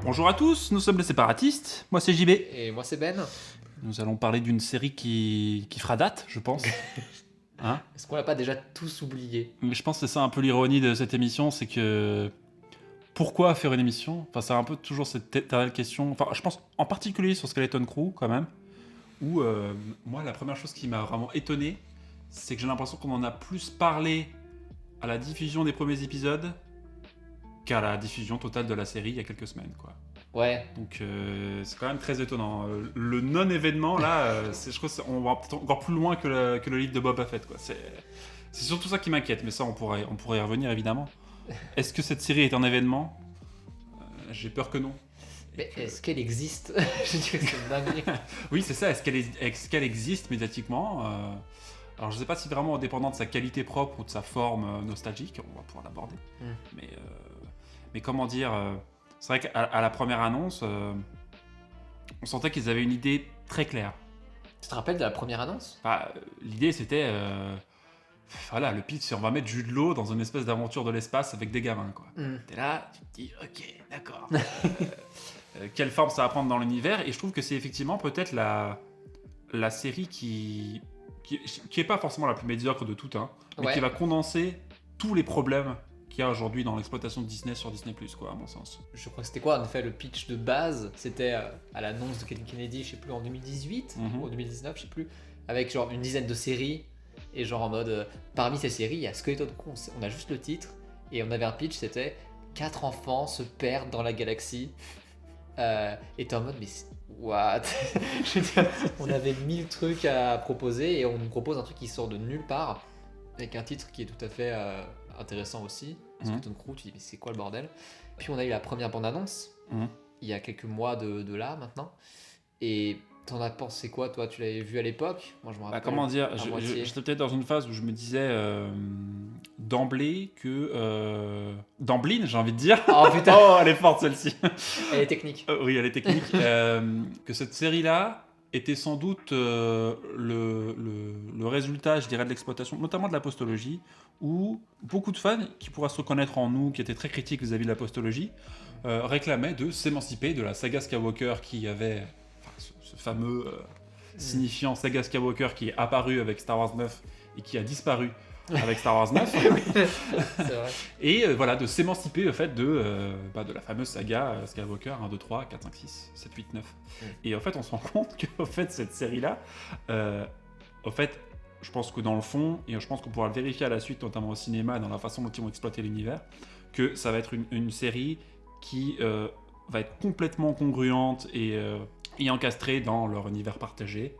Bonjour à tous, nous sommes les séparatistes. Moi c'est JB. Et moi c'est Ben. Nous allons parler d'une série qui fera date, je pense. Hein? Est-ce qu'on l'a pas déjà tous oublié? Mais je pense que c'est ça un peu l'ironie de cette émission, c'est que pourquoi faire une émission? Enfin, c'est un peu toujours cette éternelle question. Enfin, je pense en particulier sur Skeleton Crew quand même, où moi la première chose qui m'a vraiment étonné, c'est que j'ai l'impression qu'on en a plus parlé à la diffusion des premiers épisodes qu'à la diffusion totale de la série il y a quelques semaines, quoi. Ouais. Donc c'est quand même très étonnant. Le non-événement, là, je crois qu'on va peut-être encore plus loin que le livre de Boba Fett, quoi. C'est surtout ça qui m'inquiète, mais ça, on pourrait y revenir, évidemment. Est-ce que cette série est un événement? J'ai peur que non. Mais est-ce qu'elle existe? Je dirais que c'est une dinguerie. Oui, c'est ça. Est-ce qu'elle existe médiatiquement? Alors, je ne sais pas si vraiment dépendant de sa qualité propre ou de sa forme nostalgique, on va pouvoir l'aborder. Mais comment dire c'est vrai qu'à la première annonce, on sentait qu'ils avaient une idée très claire. Tu te rappelles de la première annonce? L'idée c'était, voilà, le pitch c'est on va mettre Jude Law dans une espèce d'aventure de l'espace avec des gamins, quoi. T'es là, tu te dis ok, d'accord. Quelle forme ça va prendre dans l'univers? Et je trouve que c'est effectivement peut-être la série qui est pas forcément la plus médiocre de toutes, hein, mais Ouais. qui va condenser tous les problèmes qu'il y a aujourd'hui dans l'exploitation de Disney sur Disney+, quoi, à mon sens. Je crois que c'était quoi en effet le pitch de base? C'était à l'annonce de Kevin Kennedy, je sais plus, en 2018 ou en 2019, je sais plus, avec genre une dizaine de séries et genre en mode parmi ces séries il y a Skeleton Crew, on a juste le titre et on avait un pitch, c'était 4 enfants se perdent dans la galaxie et t'es en mode mais what? Je veux dire, on avait 1000 trucs à proposer et on nous propose un truc qui sort de nulle part avec un titre qui est tout à fait intéressant aussi. Skeleton Crew, tu dis mais c'est quoi le bordel? Puis on a eu la première bande-annonce il y a quelques mois de là maintenant. Et t'en as pensé quoi toi? Tu l'avais vu à l'époque? Moi je me rappelle. Comment dire, à moitié. j'étais peut-être dans une phase où je me disais d'emblée que... d'embline, j'ai envie de dire. Oh putain, Oh, elle est forte celle-ci. elle est technique. Oui, elle est technique. Que cette série-là était sans doute le résultat, je dirais, de l'exploitation, notamment de la postologie, où beaucoup de fans, qui pourraient se reconnaître en nous, qui étaient très critiques vis-à-vis de la postologie, réclamaient de s'émanciper de la saga Skywalker qui avait ce fameux signifiant saga Skywalker qui est apparu avec Star Wars 9 et qui a disparu avec Star Wars 9. C'est vrai. Et voilà, de s'émanciper au fait de la fameuse saga Skywalker 1, 2, 3, 4, 5, 6, 7, 8, 9. Et en fait, on se rend compte que au fait, cette série-là, au fait, je pense que dans le fond, et je pense qu'on pourra le vérifier à la suite, notamment au cinéma, dans la façon dont ils vont exploiter l'univers, que ça va être une série qui va être complètement congruente et encastrée dans leur univers partagé.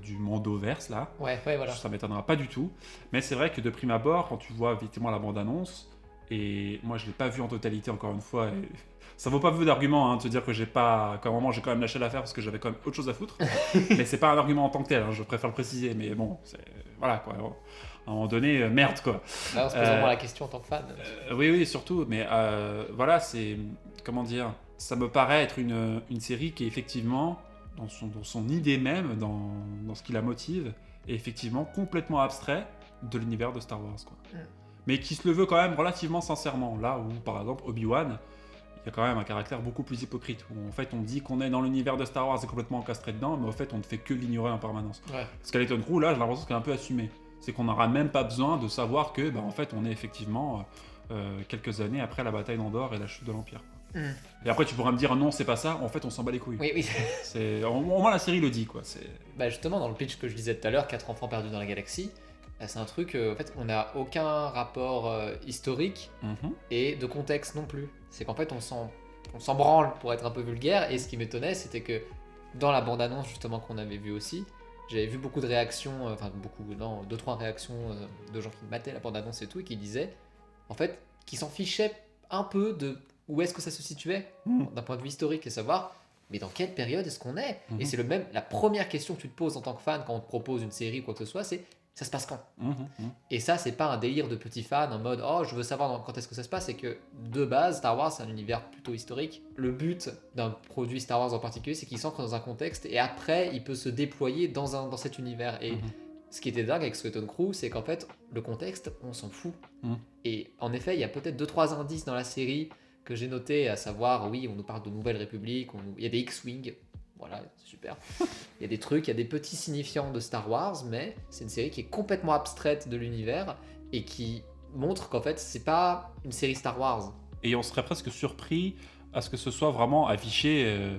Du Mandoverse là. Ouais, voilà. Ça m'étonnera pas du tout. Mais c'est vrai que de prime abord, quand tu vois effectivement la bande-annonce, et moi je l'ai pas vu en totalité encore une fois, et ça vaut pas peu d'argument de te dire que j'ai pas. Qu'à un moment j'ai quand même lâché l'affaire parce que j'avais quand même autre chose à foutre. Mais c'est pas un argument en tant que tel, je préfère le préciser. Mais bon, voilà quoi. À un moment donné, merde quoi. Là, on se pose vraiment la question en tant que fan. Oui, surtout. Mais voilà, c'est. Comment dire? Ça me paraît être une série qui est effectivement. Dans son idée même, dans ce qui la motive, est effectivement complètement abstrait de l'univers de Star Wars, quoi. Mais qui se le veut quand même relativement sincèrement. Là où, par exemple, Obi-Wan, il y a quand même un caractère beaucoup plus hypocrite. Où en fait, on dit qu'on est dans l'univers de Star Wars et complètement encastré dedans, mais en fait, on ne fait que l'ignorer en permanence. Ouais. Skeleton Crew, là, j'ai l'impression qu'il est un peu assumé. C'est qu'on n'aura même pas besoin de savoir que, en fait, on est effectivement quelques années après la bataille d'Andorre et la chute de l'Empire. Et après tu pourras me dire non c'est pas ça, en fait on s'en bat les couilles. Oui. Au moins la série le dit quoi. Bah justement dans le pitch que je disais tout à l'heure, 4 enfants perdus dans la galaxie, c'est un truc, en fait on n'a aucun rapport historique et de contexte non plus. C'est qu'en fait on s'en branle pour être un peu vulgaire, et ce qui m'étonnait c'était que dans la bande-annonce justement qu'on avait vu aussi, j'avais vu beaucoup de réactions, 2-3 réactions de gens qui mataient la bande-annonce et tout, et qui disaient en fait qu'ils s'en fichaient un peu de où est-ce que ça se situait d'un point de vue historique, et savoir mais dans quelle période est-ce qu'on est. Et c'est la première question que tu te poses en tant que fan quand on te propose une série ou quoi que ce soit, c'est ça se passe quand. Et ça c'est pas un délire de petit fan en mode oh je veux savoir quand est-ce que ça se passe, c'est que de base Star Wars c'est un univers plutôt historique. Le but d'un produit Star Wars en particulier, c'est qu'il s'ancre dans un contexte et après il peut se déployer dans cet univers. Et ce qui était dingue avec Skeleton Crew, c'est qu'en fait le contexte on s'en fout. Et en effet il y a peut-être 2-3 indices dans la série que j'ai noté, à savoir, oui, on nous parle de Nouvelle République, il y a des X-Wing, voilà, c'est super. Il y a des trucs, il y a des petits signifiants de Star Wars, mais c'est une série qui est complètement abstraite de l'univers et qui montre qu'en fait, c'est pas une série Star Wars. Et on serait presque surpris à ce que ce soit vraiment affiché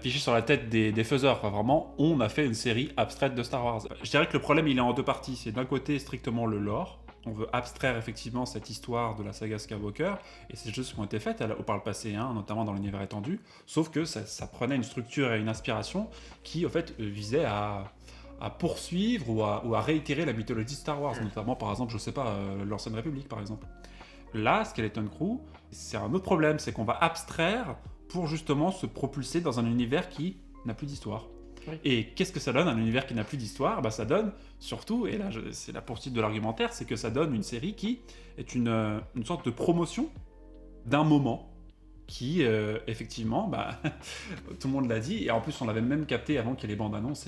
sur la tête des faiseurs. Enfin, vraiment, on a fait une série abstraite de Star Wars. Je dirais que le problème, il est en deux parties. C'est d'un côté strictement le lore. On veut abstraire effectivement cette histoire de la saga Skywalker, et c'est des choses qui ont été faites par le passé, hein, notamment dans l'univers étendu, sauf que ça prenait une structure et une inspiration qui, en fait, visait à poursuivre ou à réitérer la mythologie de Star Wars, notamment, par exemple, je sais pas, l'Ancienne République, par exemple. Là, Skeleton Crew, c'est un autre problème, c'est qu'on va abstraire pour justement se propulser dans un univers qui n'a plus d'histoire. Oui. Et qu'est-ce que ça donne, un univers qui n'a plus d'histoire ? Ça donne surtout, et là c'est la poursuite de l'argumentaire, c'est que ça donne une série qui est une sorte de promotion d'un moment qui, effectivement, tout le monde l'a dit, et en plus on l'avait même capté avant qu'il y ait les bandes annonces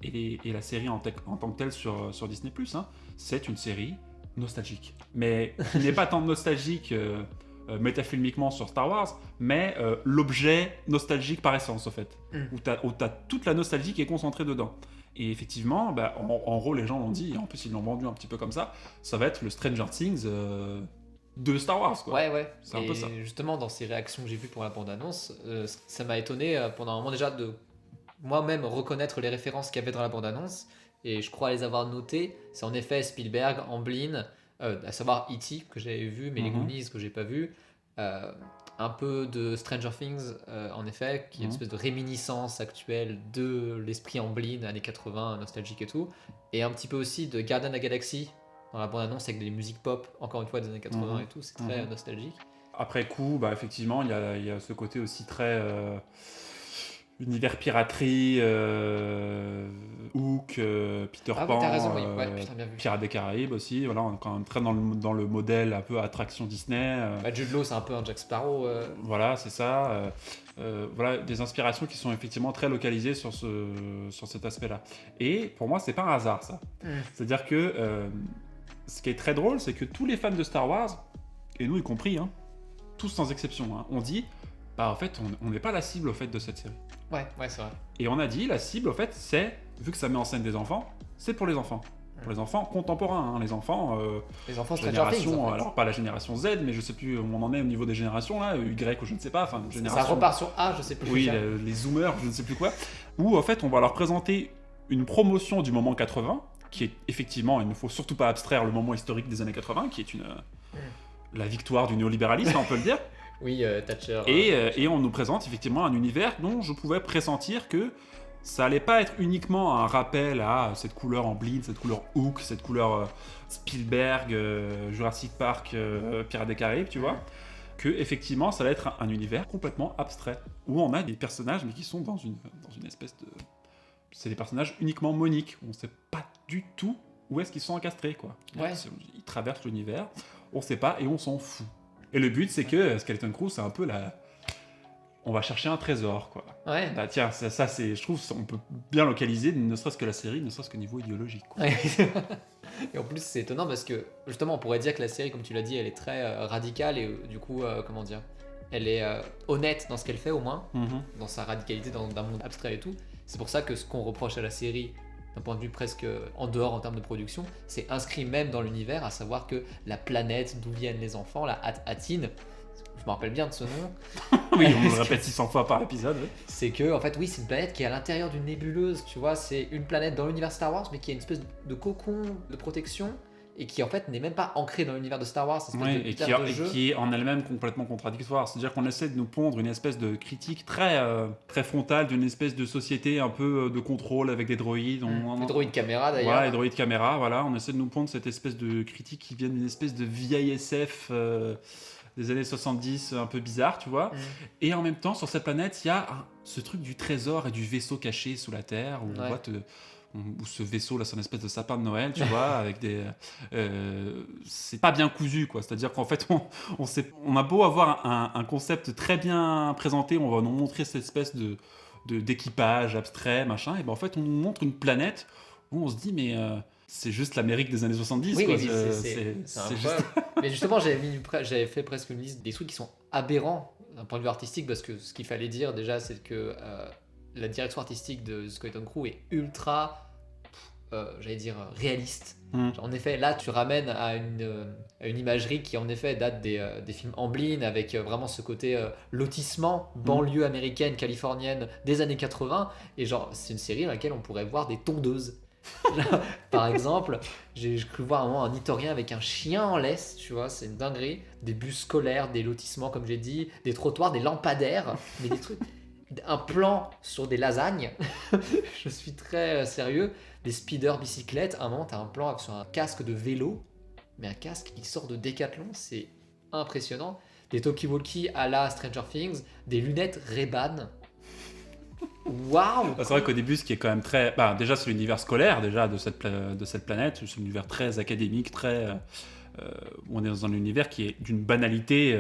et la série en tant que telle sur Disney+, hein, c'est une série nostalgique. Mais qui n'est pas tant nostalgique métafilmiquement sur Star Wars, mais l'objet nostalgique par essence, au fait. Où t'as toute la nostalgie qui est concentrée dedans. Et effectivement, en gros, les gens l'ont dit, et en plus ils l'ont vendu un petit peu comme ça va être le Stranger Things de Star Wars, quoi. Ouais. C'est un peu ça. Justement, dans ces réactions que j'ai vues pour la bande-annonce, ça m'a étonné pendant un moment déjà de moi-même reconnaître les références qu'il y avait dans la bande-annonce, et je crois les avoir notées. C'est en effet Spielberg, Amblin, à savoir E.T. que j'avais vu, mais les Goonies que j'ai pas vu, un peu de Stranger Things, en effet, qui est une espèce de réminiscence actuelle de l'esprit Amblin, années 80, nostalgique et tout, et un petit peu aussi de Guardians of the Galaxy, dans la bande-annonce avec des musiques pop, encore une fois des années 80 et tout, c'est très nostalgique. Après coup, effectivement, il y a ce côté aussi très univers piraterie, Hook, Peter Pan, t'as raison, oui. Putain, bien vu. Pirates des Caraïbes aussi, voilà, on est quand même très dans le modèle un peu attraction Disney. Jude Law, c'est un peu un Jack Sparrow. Voilà, c'est ça. Voilà, des inspirations qui sont effectivement très localisées sur cet aspect-là. Et pour moi, c'est pas un hasard, ça. C'est-à-dire que ce qui est très drôle, c'est que tous les fans de Star Wars, et nous y compris, hein, tous sans exception, hein, on dit, en fait, on n'est pas la cible au fait de cette série. Ouais, c'est vrai. Et on a dit, la cible, au fait, c'est, vu que ça met en scène des enfants, c'est pour les enfants. Pour les enfants contemporains, hein, les enfants Stranger Things, en fait. alors pas la génération Z, mais je sais plus où on en est au niveau des générations, là, Y ou je ne sais pas, enfin, génération... Ça repart sur A, je sais plus. Oui, les zoomers, je ne sais plus quoi. Où, en fait, on va leur présenter une promotion du moment 80, qui est effectivement, il ne faut surtout pas abstraire le moment historique des années 80, qui est la victoire du néolibéralisme, on peut le dire. Oui, Thatcher. Et on nous présente effectivement un univers dont je pouvais pressentir que ça allait pas être uniquement un rappel à cette couleur Amblin, cette couleur Hook, cette couleur Spielberg, Jurassic Park, Pirates des Caraïbes, tu vois, que effectivement ça allait être un univers complètement abstrait, où on a des personnages mais qui sont dans une espèce de... C'est des personnages uniquement moniques, on sait pas du tout où est-ce qu'ils sont encastrés, quoi. Ouais. Ils traversent l'univers, on sait pas et on s'en fout. Et le but, c'est que Skeleton Crew, c'est un peu on va chercher un trésor, quoi. Ouais. Tiens, ça c'est, je trouve, on peut bien localiser, ne serait-ce que la série, ne serait-ce que niveau idéologique, quoi. Ouais. Et en plus, c'est étonnant parce que, justement, on pourrait dire que la série, comme tu l'as dit, elle est très radicale et du coup, comment dire, elle est honnête dans ce qu'elle fait, au moins, dans sa radicalité, dans un monde abstrait et tout. C'est pour ça que ce qu'on reproche à la série, d'un point de vue presque en dehors en termes de production, c'est inscrit même dans l'univers, à savoir que la planète d'où viennent les enfants, la Hattin, je me rappelle bien de ce nom. Oui, on le répète 600 fois par épisode. Oui. C'est que, en fait, oui, c'est une planète qui est à l'intérieur d'une nébuleuse, tu vois, c'est une planète dans l'univers Star Wars, mais qui a une espèce de cocon de protection, et qui en fait n'est même pas ancrée dans l'univers de Star Wars, et qui est en elle-même complètement contradictoire. C'est-à-dire qu'on essaie de nous pondre une espèce de critique très frontale d'une espèce de société un peu de contrôle avec des droïdes. Des droïdes caméra d'ailleurs. Voilà, les droïdes caméra, voilà. On essaie de nous pondre cette espèce de critique qui vient d'une espèce de vieille SF des années 70, un peu bizarre, tu vois. Et en même temps, sur cette planète, il y a ce truc du trésor et du vaisseau caché sous la Terre, où on voit où ce vaisseau là, c'est une espèce de sapin de Noël, tu vois, avec des c'est pas bien cousu, quoi. C'est-à-dire qu'en fait on a beau avoir un concept très bien présenté, on va nous montrer cette espèce d'équipage abstrait, machin, et ben en fait on nous montre une planète où on se dit mais c'est juste l'Amérique des années 70. Oui, quoi. oui, c'est incroyable. Mais justement, j'avais fait presque une liste des trucs qui sont aberrants d'un point de vue artistique, parce que ce qu'il fallait dire déjà, c'est que la direction artistique de Skeleton Crew est ultra, j'allais dire, réaliste. En effet, là, tu ramènes à une imagerie qui, en effet, date des films Amblin, avec vraiment ce côté lotissement, banlieue américaine, californienne, des années 80. Et genre, c'est une série dans laquelle on pourrait voir des tondeuses. Par exemple, j'ai cru voir un moment un Italien avec un chien en laisse, tu vois, c'est une dinguerie. Des bus scolaires, des lotissements, comme j'ai dit, des trottoirs, des lampadaires, mais des trucs. Un plan sur des lasagnes. Je suis très sérieux. Des speeders bicyclettes. À un moment, t'as un plan sur un casque de vélo, mais un casque qui sort de Decathlon, c'est impressionnant. Des talkie-walkie à la Stranger Things, des lunettes Ray-Ban. Waouh! C'est vrai qu'au début, ce qui est quand même très. Déjà, c'est l'univers scolaire déjà de cette planète. C'est un univers très académique, très. Où on est dans un univers qui est d'une banalité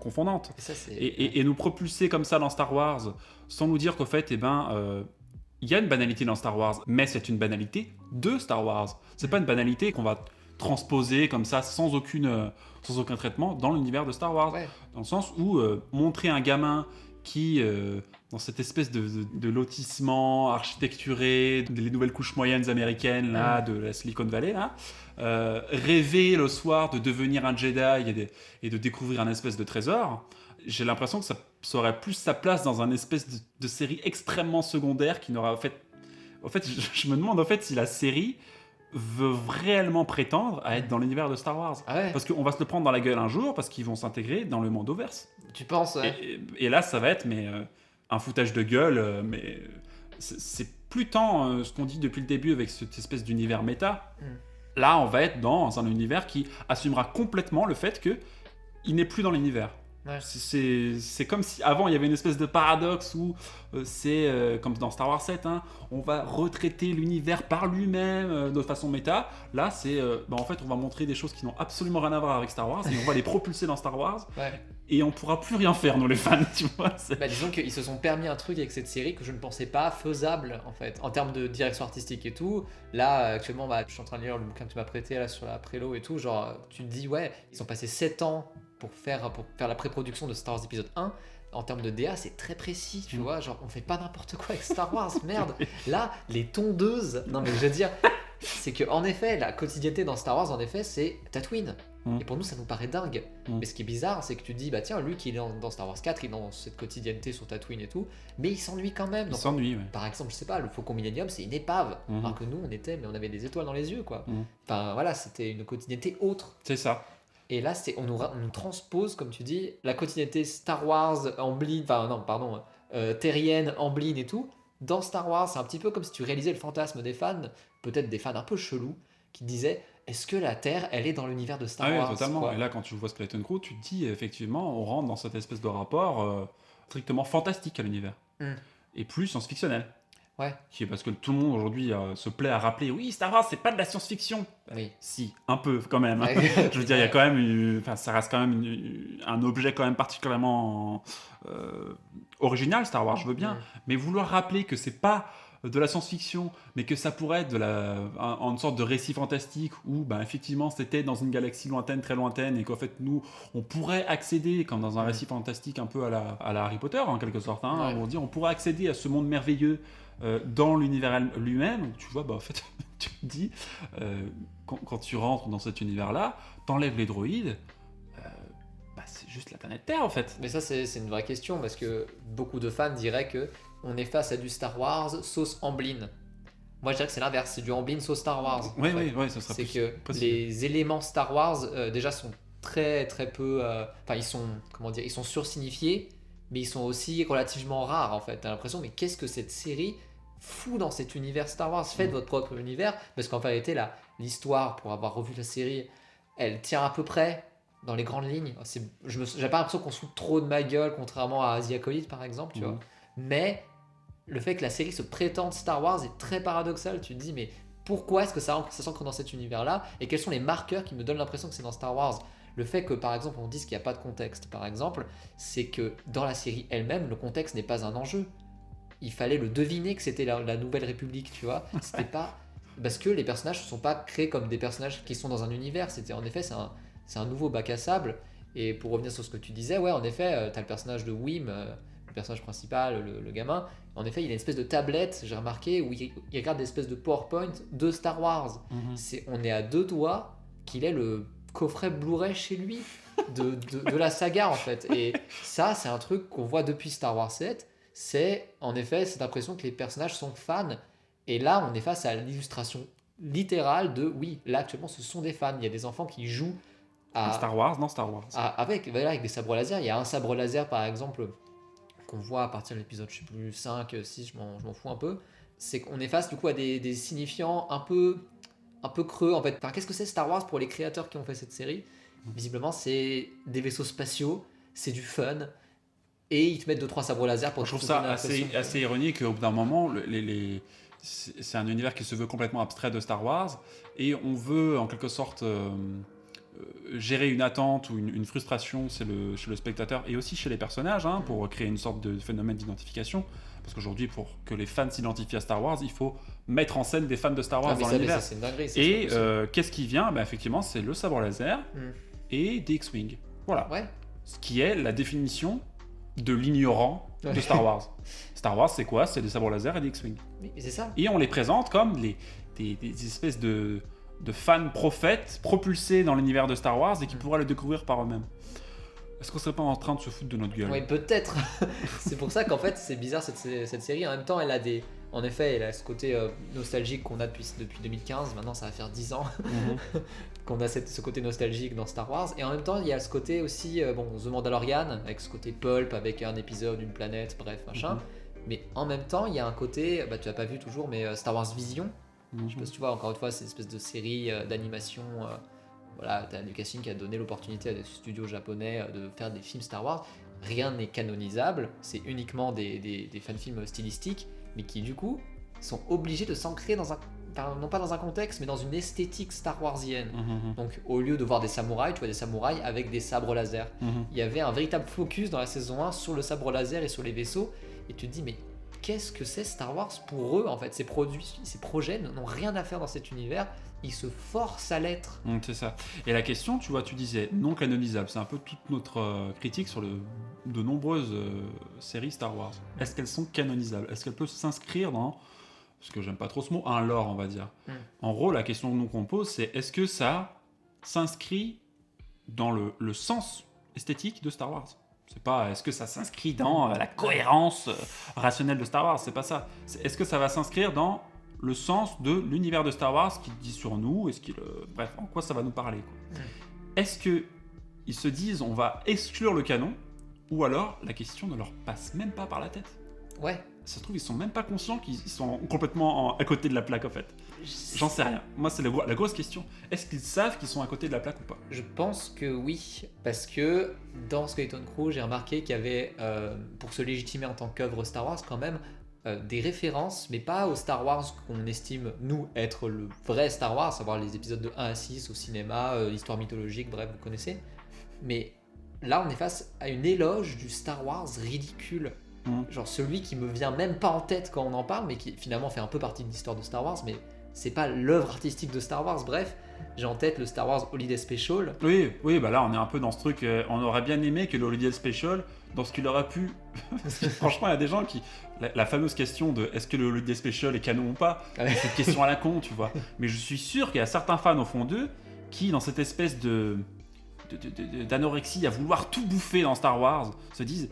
confondante. Et nous propulser comme ça dans Star Wars, sans nous dire qu'au fait, il y a une banalité dans Star Wars, mais c'est une banalité de Star Wars. C'est pas une banalité qu'on va transposer comme ça sans aucun traitement dans l'univers de Star Wars. Ouais. Dans le sens où montrer un gamin qui, dans cette espèce de lotissement architecturé, des nouvelles couches moyennes américaines là, de la Silicon Valley, là, rêver le soir de devenir un Jedi et de découvrir un espèce de trésor, j'ai l'impression que ça aurait plus sa place dans un espèce de série extrêmement secondaire qui n'aura en fait, je me demande en fait si la série veut réellement prétendre à être dans l'univers de Star Wars. Ah ouais. Parce qu'on va se le prendre dans la gueule un jour, parce qu'ils vont s'intégrer dans le Mandoverse. Tu penses, ouais. Et là, ça va être un foutage de gueule, mais c'est plus tant ce qu'on dit depuis le début avec cette espèce d'univers méta. Là, on va être dans un univers qui assumera complètement le fait qu'il n'est plus dans l'univers. Ouais. C'est comme si avant il y avait une espèce de paradoxe où c'est comme dans Star Wars 7, on va retraiter l'univers par lui-même de façon méta. Là, c'est en fait on va montrer des choses qui n'ont absolument rien à voir avec Star Wars et on va les propulser dans Star Wars. Ouais. Et on pourra plus rien faire, nous les fans, tu vois. Disons qu'ils se sont permis un truc avec cette série que je ne pensais pas faisable, en fait, en termes de direction artistique et tout. Là, actuellement, je suis en train de lire le bouquin que tu m'as prêté là, sur la prélo et tout. Genre, tu te dis, ouais, ils ont passé 7 ans pour faire la pré-production de Star Wars épisode 1. En termes de DA, c'est très précis, tu vois. Genre, on fait pas n'importe quoi avec Star Wars, merde. Là, les tondeuses, non mais je veux dire, c'est que en effet, la quotidienneté dans Star Wars, en effet, c'est Tatooine. Et pour nous, ça nous paraît dingue. Mais ce qui est bizarre, c'est que tu te dis, tiens, Luke, il est dans Star Wars 4, il est dans cette quotidienneté sur Tatooine et tout, mais il s'ennuie quand même. Il s'ennuie, ouais. Par exemple, je sais pas, le Faucon Millenium, c'est une épave. Alors que nous, on avait des étoiles dans les yeux, quoi. Enfin, voilà, c'était une quotidienneté autre. C'est ça. Et là, on nous transpose, comme tu dis, la quotidienneté Star Wars, terrienne, Amblin et tout. Dans Star Wars, c'est un petit peu comme si tu réalisais le fantasme des fans, peut-être des fans un peu chelous, qui disaient, est-ce que la Terre, elle est dans l'univers de Star Wars? Oui, totalement. Quoi. Et là, quand tu vois Skeleton Crew, tu te dis, effectivement, on rentre dans cette espèce de rapport strictement fantastique à l'univers. Et plus science-fictionnel. Ouais. Qui est parce que tout le monde aujourd'hui se plaît à rappeler, oui, Star Wars, c'est pas de la science-fiction. Oui. Si, un peu quand même. Ouais. Je veux dire, il y a quand même, ça reste quand même un objet quand même particulièrement original, Star Wars, je veux bien. Mais vouloir rappeler que c'est pas de la science-fiction, mais que ça pourrait être une sorte de récit fantastique où, effectivement, c'était dans une galaxie lointaine, très lointaine, et qu'en fait, nous, on pourrait accéder, comme dans un récit fantastique un peu à la Harry Potter, en quelque sorte, on pourrait accéder à ce monde merveilleux dans l'univers lui-même. Tu vois, en fait, tu te dis, quand tu rentres dans cet univers-là, t'enlèves les droïdes, c'est juste la planète Terre, en fait. Mais ça, c'est une vraie question, parce que beaucoup de fans diraient que on est face à du Star Wars sauce Amblin. Moi, je dirais que c'est l'inverse, c'est du Amblin sauce Star Wars. Oui, ça serait c'est que possible. Les éléments Star Wars, déjà, sont très, très peu... ils sont sursignifiés, mais ils sont aussi relativement rares, en fait. T'as l'impression, mais qu'est-ce que cette série fout dans cet univers Star Wars? Faites votre propre univers, parce qu'en vérité, l'histoire, pour avoir revu la série, elle tient à peu près dans les grandes lignes. J'ai pas l'impression qu'on se fout trop de ma gueule, contrairement à The Acolyte, par exemple, tu vois. Mais le fait que la série se prétende Star Wars est très paradoxal. Tu te dis, mais pourquoi est-ce que ça s'ancre dans cet univers-là? Et quels sont les marqueurs qui me donnent l'impression que c'est dans Star Wars? Le fait que, par exemple, on dise qu'il n'y a pas de contexte, par exemple, c'est que dans la série elle-même, le contexte n'est pas un enjeu. Il fallait le deviner que c'était la Nouvelle République, tu vois. C'était pas... parce que les personnages ne sont pas créés comme des personnages qui sont dans un univers. En effet, c'est un nouveau bac à sable. Et pour revenir sur ce que tu disais, ouais, en effet, tu as le personnage de Wim, le personnage principal, le gamin. En effet, il a une espèce de tablette, j'ai remarqué, où il regarde des espèces de PowerPoint de Star Wars. On est à 2 doigts qu'il ait le coffret Blu-ray chez lui de la saga, en fait. Et ça, c'est un truc qu'on voit depuis Star Wars 7. C'est, en effet, cette impression que les personnages sont fans. Et là, on est face à l'illustration littérale de, oui, là, actuellement, ce sont des fans. Il y a des enfants qui jouent Star Wars, avec des sabres laser. Il y a un sabre laser par exemple qu'on voit à partir de l'épisode, je sais plus, 5, 6, je m'en fous un peu. C'est qu'on est face du coup à des signifiants un peu creux en fait. Enfin, qu'est-ce que c'est Star Wars pour les créateurs qui ont fait cette série? Visiblement, c'est des vaisseaux spatiaux, c'est du fun. Et ils te mettent 2-3 sabres laser pour. Je trouve ça assez ironique qu'au bout d'un moment, c'est un univers qui se veut complètement abstrait de Star Wars et on veut en quelque sorte gérer une attente ou une frustration chez le spectateur et aussi chez les personnages pour créer une sorte de phénomène d'identification. Parce qu'aujourd'hui, pour que les fans s'identifient à Star Wars, il faut mettre en scène des fans de Star Wars dans l'univers. Et qu'est-ce qui vient? Effectivement, c'est le sabre laser et des X-Wing. Voilà. Ouais. Ce qui est la définition de l'ignorant de Star Wars. Star Wars, c'est quoi? C'est des sabres laser et des X-Wing. Oui, c'est ça. Et on les présente comme des espèces de fans prophètes propulsés dans l'univers de Star Wars et qui pourraient le découvrir par eux-mêmes. Est-ce qu'on serait pas en train de se foutre de notre gueule? Oui, peut-être. C'est pour ça qu'en fait, c'est bizarre cette série. En même temps, elle a ce côté nostalgique qu'on a depuis 2015. Maintenant, ça va faire 10 ans qu'on a ce côté nostalgique dans Star Wars. Et en même temps, il y a ce côté aussi, The Mandalorian, avec ce côté pulp, avec un épisode, une planète, bref, machin. Mais en même temps, il y a un côté, tu l'as pas vu toujours, mais Star Wars Vision. Je sais pas si tu vois, encore une fois, c'est une espèce de série d'animation. Voilà, t'as Lucasfilm qui a donné l'opportunité à des studios japonais de faire des films Star Wars. Rien n'est canonisable, c'est uniquement des fan-films stylistiques, mais qui du coup sont obligés de s'ancrer non pas dans un contexte, mais dans une esthétique Star Warsienne. Donc au lieu de voir des samouraïs, tu vois des samouraïs avec des sabres laser. Il y avait un véritable focus dans la saison 1 sur le sabre laser et sur les vaisseaux, et tu te dis mais qu'est-ce que c'est Star Wars pour eux en fait? Ces projets n'ont rien à faire dans cet univers. Ils se forcent à l'être. C'est ça. Et la question, tu vois, tu disais non canonisable. C'est un peu toute notre critique sur de nombreuses séries Star Wars. Est-ce qu'elles sont canonisables? Est-ce qu'elles peuvent s'inscrire dans, parce que j'aime pas trop ce mot, un lore, on va dire. En gros, la question que nous qu'on pose, c'est est-ce que ça s'inscrit dans le sens esthétique de Star Wars? C'est pas est-ce que ça s'inscrit dans la cohérence rationnelle de Star Wars, c'est pas ça. Est-ce que ça va s'inscrire dans le sens de l'univers de Star Wars, ce qu'il dit sur nous, bref, en quoi ça va nous parler, quoi. Est-ce qu'ils se disent on va exclure le canon, ou alors la question ne leur passe même pas par la tête? Ouais. Ça se trouve, ils sont même pas conscients qu'ils sont complètement à côté de la plaque, en fait. J'en sais rien. Moi, c'est la grosse question. Est-ce qu'ils savent qu'ils sont à côté de la plaque ou pas? Je pense que oui, parce que dans Skeleton Crew, j'ai remarqué qu'il y avait, pour se légitimer en tant qu'œuvre Star Wars, quand même, des références, mais pas au Star Wars qu'on estime, nous, être le vrai Star Wars, à savoir les épisodes de 1 à 6 au cinéma, l'histoire mythologique, bref, vous connaissez. Mais là, on est face à une éloge du Star Wars ridicule. Genre celui qui me vient même pas en tête quand on en parle, mais qui finalement fait un peu partie de l'histoire de Star Wars, mais c'est pas l'œuvre artistique de Star Wars. Bref, j'ai en tête le Star Wars Holiday Special. Oui, bah là on est un peu dans ce truc, on aurait bien aimé que le Holiday Special, dans ce qu'il aurait pu... Franchement, il y a des gens qui... La fameuse question de est-ce que le Holiday Special est canon ou pas, c'est une question à la con, tu vois. Mais je suis sûr qu'il y a certains fans au fond d'eux qui, dans cette espèce d'anorexie à vouloir tout bouffer dans Star Wars, se disent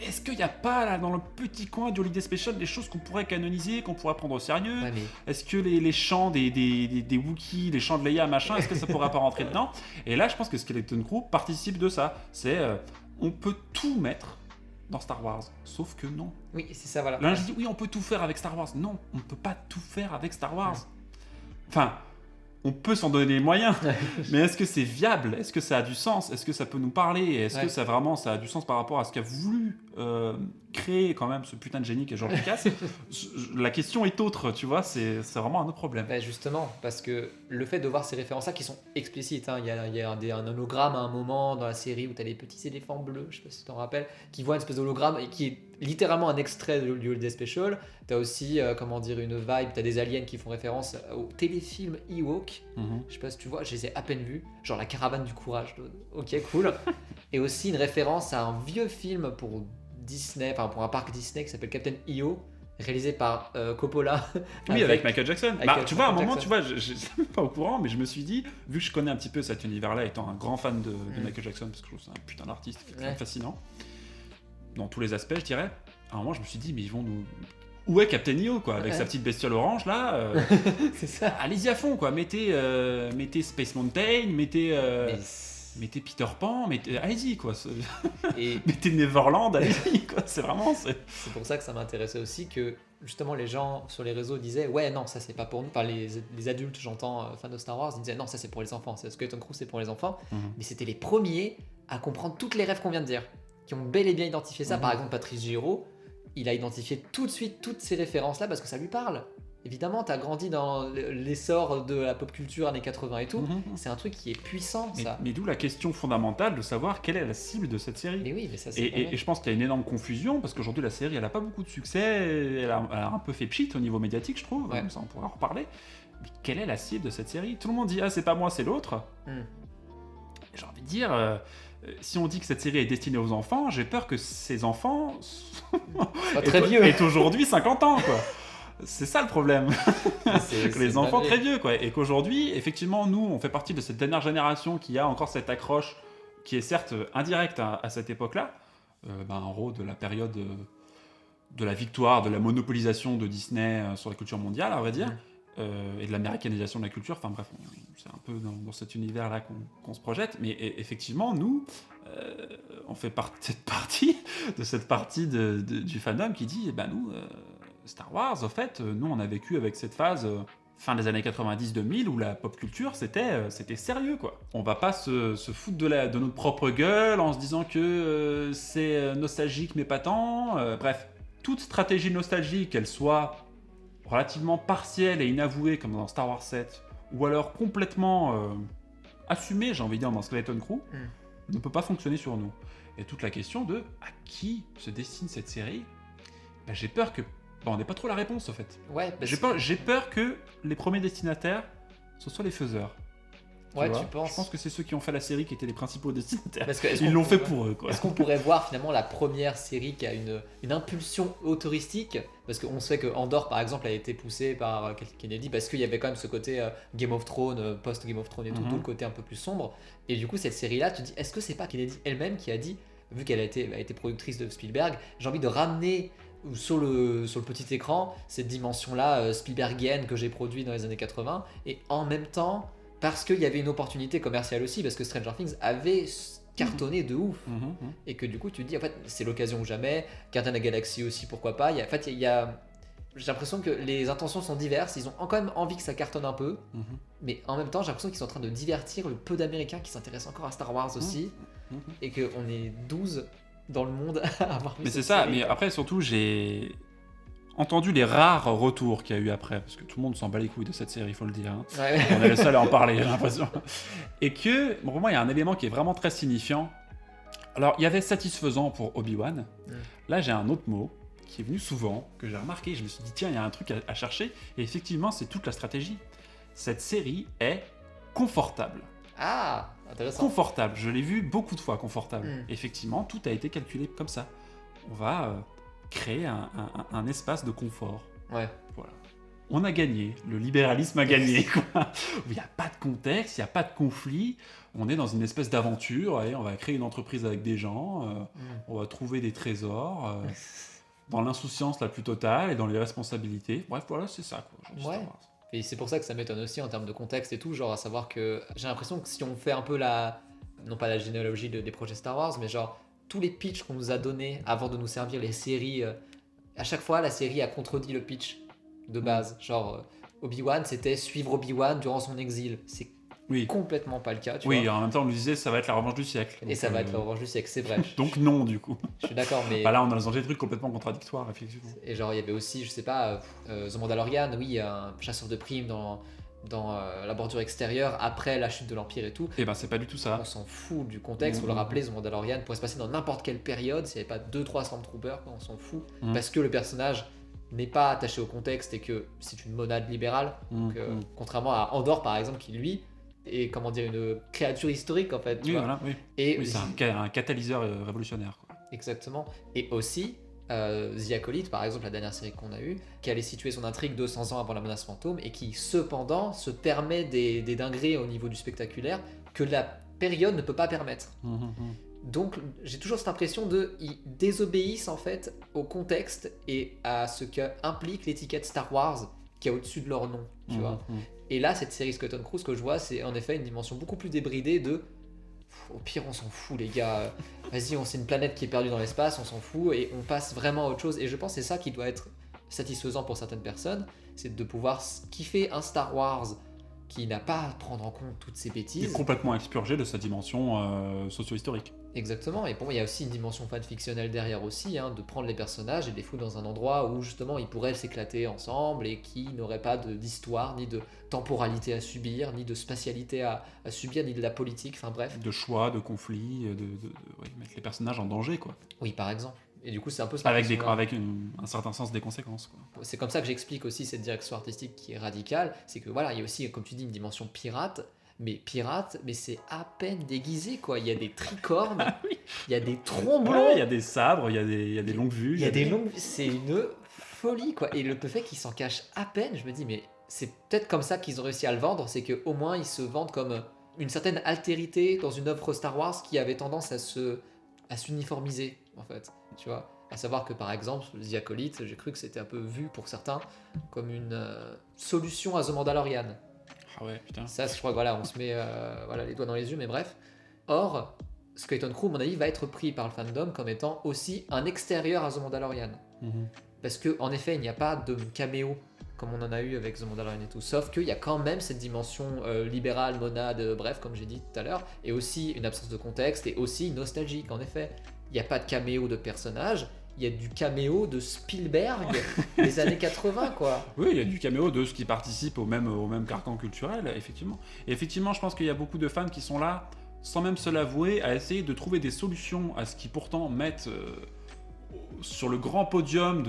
est-ce qu'il n'y a pas là dans le petit coin du Holiday Special des choses qu'on pourrait canoniser, qu'on pourrait prendre au sérieux? Est-ce que les chants des Wookiees, les chants de Leia, machin, est-ce que ça pourrait pas rentrer dedans? Et là, je pense que Skeleton Crew participe de ça. C'est on peut tout mettre dans Star Wars, sauf que non. Oui, c'est ça, voilà. Là, je dis oui, on peut tout faire avec Star Wars. Non, on ne peut pas tout faire avec Star Wars. Enfin, on peut s'en donner les moyens, mais est-ce que c'est viable? Est-ce que ça a du sens? Est-ce que ça peut nous parler? Est-ce que ça a du sens par rapport à ce qu'a voulu créer quand même ce putain de génie qu'est George Lucas, la question est autre, tu vois, c'est vraiment un autre problème. Bah justement, parce que le fait de voir ces références-là qui sont explicites, hein, il y a un hologramme à un moment dans la série où tu as les petits éléphants bleus, je sais pas si tu t'en rappelles, qui voient une espèce d'hologramme et qui est littéralement un extrait du Holiday Special. Tu as aussi, une vibe, tu as des aliens qui font référence au téléfilm Ewok. Je sais pas si tu vois, je les ai à peine vus, genre la caravane du courage. Ok, cool. Et aussi une référence à un vieux film pour Disney, enfin pour un parc Disney qui s'appelle Captain EO, réalisé par Coppola. Oui, avec Michael Jackson. Tu vois, à un moment, Jackson. je suis même pas au courant, mais je me suis dit, vu que je connais un petit peu cet univers-là, étant un grand fan de Michael Jackson, parce que je trouve que c'est un putain d'artiste qui est très fascinant, dans tous les aspects, je dirais, à un moment, je me suis dit, mais ils vont nous... Où est Captain EO, quoi, avec sa petite bestiole orange, là C'est ça. Allez-y à fond, quoi. Mettez Space Mountain, mettez Peter Pan, allez-y, quoi. Et mettez Neverland, allez-y, quoi. C'est vraiment... c'est pour ça que ça m'intéressait aussi que, justement, les gens sur les réseaux disaient « Ouais, non, ça, c'est pas pour nous. » Enfin, les adultes, j'entends, fans de Star Wars, ils disaient « Non, ça, c'est pour les enfants. C'est Skeleton Crew, c'est pour les enfants. » Mais c'était les premiers à comprendre toutes les rêves qu'on vient de dire, qui ont bel et bien identifié ça. Par exemple, Patrice Giraud, il a identifié tout de suite toutes ces références-là parce que ça lui parle. Évidemment, t'as grandi dans l'essor de la pop culture années 80 et tout. C'est un truc qui est puissant, ça. Mais d'où la question fondamentale de savoir quelle est la cible de cette série. Mais oui, mais ça, c'est et je pense qu'il y a une énorme confusion parce qu'aujourd'hui, la série, elle a pas beaucoup de succès. Elle a un peu fait pchit au niveau médiatique, je trouve. Ouais. Ça, on pourra en reparler. Mais quelle est la cible de cette série? Tout le monde dit « Ah, c'est pas moi, c'est l'autre. J'ai envie de dire... si on dit que cette série est destinée aux enfants, j'ai peur que ces enfants très vieux. aient aujourd'hui 50 ans, quoi. C'est ça le problème. Les enfants très vieux, quoi. Et qu'aujourd'hui, effectivement, nous, on fait partie de cette dernière génération qui a encore cette accroche qui est certes indirecte à cette époque-là, en gros de la période de la victoire, de la monopolisation de Disney sur la culture mondiale, à vrai dire, et de l'américanisation de la culture. Enfin bref, c'est un peu dans cet univers-là qu'on se projette. Mais effectivement, nous, on fait partie de cette partie du fandom qui dit, nous... Star Wars, en fait, nous on a vécu avec cette phase fin des années 90-2000 où la pop culture c'était sérieux, quoi. On va pas se foutre de notre propre gueule en se disant que c'est nostalgique mais pas tant. Bref, toute stratégie nostalgique, qu'elle soit relativement partielle et inavouée comme dans Star Wars 7 ou alors complètement assumée, j'ai envie de dire, dans Skeleton Crew, ne peut pas fonctionner sur nous. Et toute la question de à qui se destine cette série, j'ai peur que on n'ait pas trop la réponse, en fait. Ouais, j'ai peur que les premiers destinataires, ce soient les faiseurs. Tu penses? Je pense que c'est ceux qui ont fait la série qui étaient les principaux destinataires. Ils l'ont fait pour eux, quoi. Est-ce qu'on pourrait voir finalement la première série qui a une impulsion autoristique? Parce qu'on sait que Andor, par exemple, a été poussé par Kennedy parce qu'il y avait quand même ce côté Game of Thrones, post-Game of Thrones et tout le côté un peu plus sombre. Et du coup, cette série-là, tu te dis, est-ce que c'est pas Kennedy elle-même qui a dit, vu qu'elle a été productrice de Spielberg, j'ai envie de ramener sur le petit écran cette dimension-là Spielbergienne que j'ai produit dans les années 80, et en même temps parce qu'il y avait une opportunité commerciale aussi, parce que Stranger Things avait cartonné de ouf, et que du coup tu te dis en fait c'est l'occasion ou jamais. Gardien de la Galaxie aussi, pourquoi pas. J'ai l'impression que les intentions sont diverses, ils ont quand même envie que ça cartonne un peu, mais en même temps j'ai l'impression qu'ils sont en train de divertir le peu d'Américains qui s'intéressent encore à Star Wars aussi, et qu'on est 12 dans le monde à avoir vu. Mais c'est ça, série, mais après surtout j'ai entendu les rares retours qu'il y a eu après, parce que tout le monde s'en bat les couilles de cette série, il faut le dire. Ouais. On est le seul à en parler, j'ai l'impression. Et que, pour moi, il y a un élément qui est vraiment très signifiant. Alors, il y avait satisfaisant pour Obi-Wan. Là, j'ai un autre mot qui est venu souvent, que j'ai remarqué. Je me suis dit, tiens, il y a un truc à chercher. Et effectivement, c'est toute la stratégie. Cette série est confortable. Ah, intéressant. Confortable. Je l'ai vu beaucoup de fois, confortable. Effectivement, tout a été calculé comme ça. On va créer un espace de confort. Ouais. Voilà. On a gagné. Le libéralisme a gagné, quoi. Il n'y a pas de contexte, il n'y a pas de conflit. On est dans une espèce d'aventure. Et on va créer une entreprise avec des gens. On va trouver des trésors. Dans l'insouciance la plus totale et dans les responsabilités. Bref, voilà, c'est ça, quoi. Ouais. Et c'est pour ça que ça m'étonne aussi en termes de contexte et tout, genre à savoir que j'ai l'impression que si on fait un peu non pas la généalogie des projets Star Wars, mais genre tous les pitchs qu'on nous a donnés avant de nous servir les séries, à chaque fois la série a contredit le pitch de base. Genre Obi-Wan, c'était suivre Obi-Wan durant son exil. C'est complètement pas le cas. Tu vois. Et en même temps, on nous disait ça va être la revanche du siècle. Et ça va être la revanche du siècle, c'est vrai. Donc non, du coup. Je suis d'accord, mais... là, on a lancé des trucs complètement contradictoires, effectivement. Et genre, il y avait aussi, je sais pas, The Mandalorian, oui, un chasseur de primes dans la bordure extérieure après la chute de l'Empire et tout. Et c'est pas du tout ça. On s'en fout du contexte, faut le rappeler, The Mandalorian pourrait se passer dans n'importe quelle période, s'il n'y avait pas 2-3 Stormtroopers, on s'en fout, parce que le personnage n'est pas attaché au contexte et que c'est une monade libérale, donc, contrairement à Andor par exemple, qui lui est, comment dire, une créature historique en fait. Et c'est un catalyseur révolutionnaire, quoi. Exactement. Et aussi, The Acolyte, par exemple, la dernière série qu'on a eue, qui allait situer son intrigue 200 ans avant la menace fantôme et qui, cependant, se permet des dingueries au niveau du spectaculaire que la période ne peut pas permettre. Donc, j'ai toujours cette impression ils désobéissent en fait au contexte et à ce qu'implique l'étiquette Star Wars qui est au-dessus de leur nom, tu vois. Et là, cette série Skeleton Crew, ce que je vois, c'est en effet une dimension beaucoup plus débridée de... Au pire, on s'en fout, les gars. Vas-y, c'est une planète qui est perdue dans l'espace, on s'en fout et on passe vraiment à autre chose. Et je pense que c'est ça qui doit être satisfaisant pour certaines personnes, c'est de pouvoir kiffer un Star Wars qui n'a pas à prendre en compte toutes ces bêtises. Il est complètement expurgé de sa dimension socio-historique. Exactement, et pour moi il y a aussi une dimension fan-fictionnelle derrière aussi, de prendre les personnages et de les foutre dans un endroit où justement ils pourraient s'éclater ensemble et qui n'auraient pas d'histoire, ni de temporalité à subir, ni de spatialité à subir, ni de la politique, enfin bref. De choix, de conflits, de mettre les personnages en danger, quoi. Oui, par exemple. Et du coup, c'est un peu... Avec un certain sens des conséquences, quoi. C'est comme ça que j'explique aussi cette direction artistique qui est radicale, c'est que voilà, il y a aussi, comme tu dis, une dimension pirate, mais c'est à peine déguisé, quoi. Il y a des tricornes, il y a des tromblons, il y a des sabres, il y a des longues vues. Il y a des longues vues, c'est une folie, quoi. Et le fait qu'ils s'en cachent à peine, je me dis, mais c'est peut-être comme ça qu'ils ont réussi à le vendre, c'est qu'au moins ils se vendent comme une certaine altérité dans une œuvre Star Wars qui avait tendance à s'uniformiser, en fait, tu vois. À savoir que par exemple, The Acolyte, j'ai cru que c'était un peu vu pour certains comme une solution à The Mandalorian. Ah ouais, putain. Ça, je crois que voilà, on se met les doigts dans les yeux, mais bref. Or, Skeleton Crew, à mon avis, va être pris par le fandom comme étant aussi un extérieur à The Mandalorian. Parce qu'en effet, il n'y a pas de caméo comme on en a eu avec The Mandalorian et tout, sauf qu'il y a quand même cette dimension libérale, monade, bref, comme j'ai dit tout à l'heure, et aussi une absence de contexte, et aussi nostalgique, en effet. Il n'y a pas de caméo de personnage, il y a du caméo de Spielberg des années 80, quoi. Oui, il y a du caméo de ceux qui participent au même carcan culturel, effectivement. Et effectivement, je pense qu'il y a beaucoup de fans qui sont là, sans même se l'avouer, à essayer de trouver des solutions à ce qu'ils pourtant mettent sur le grand podium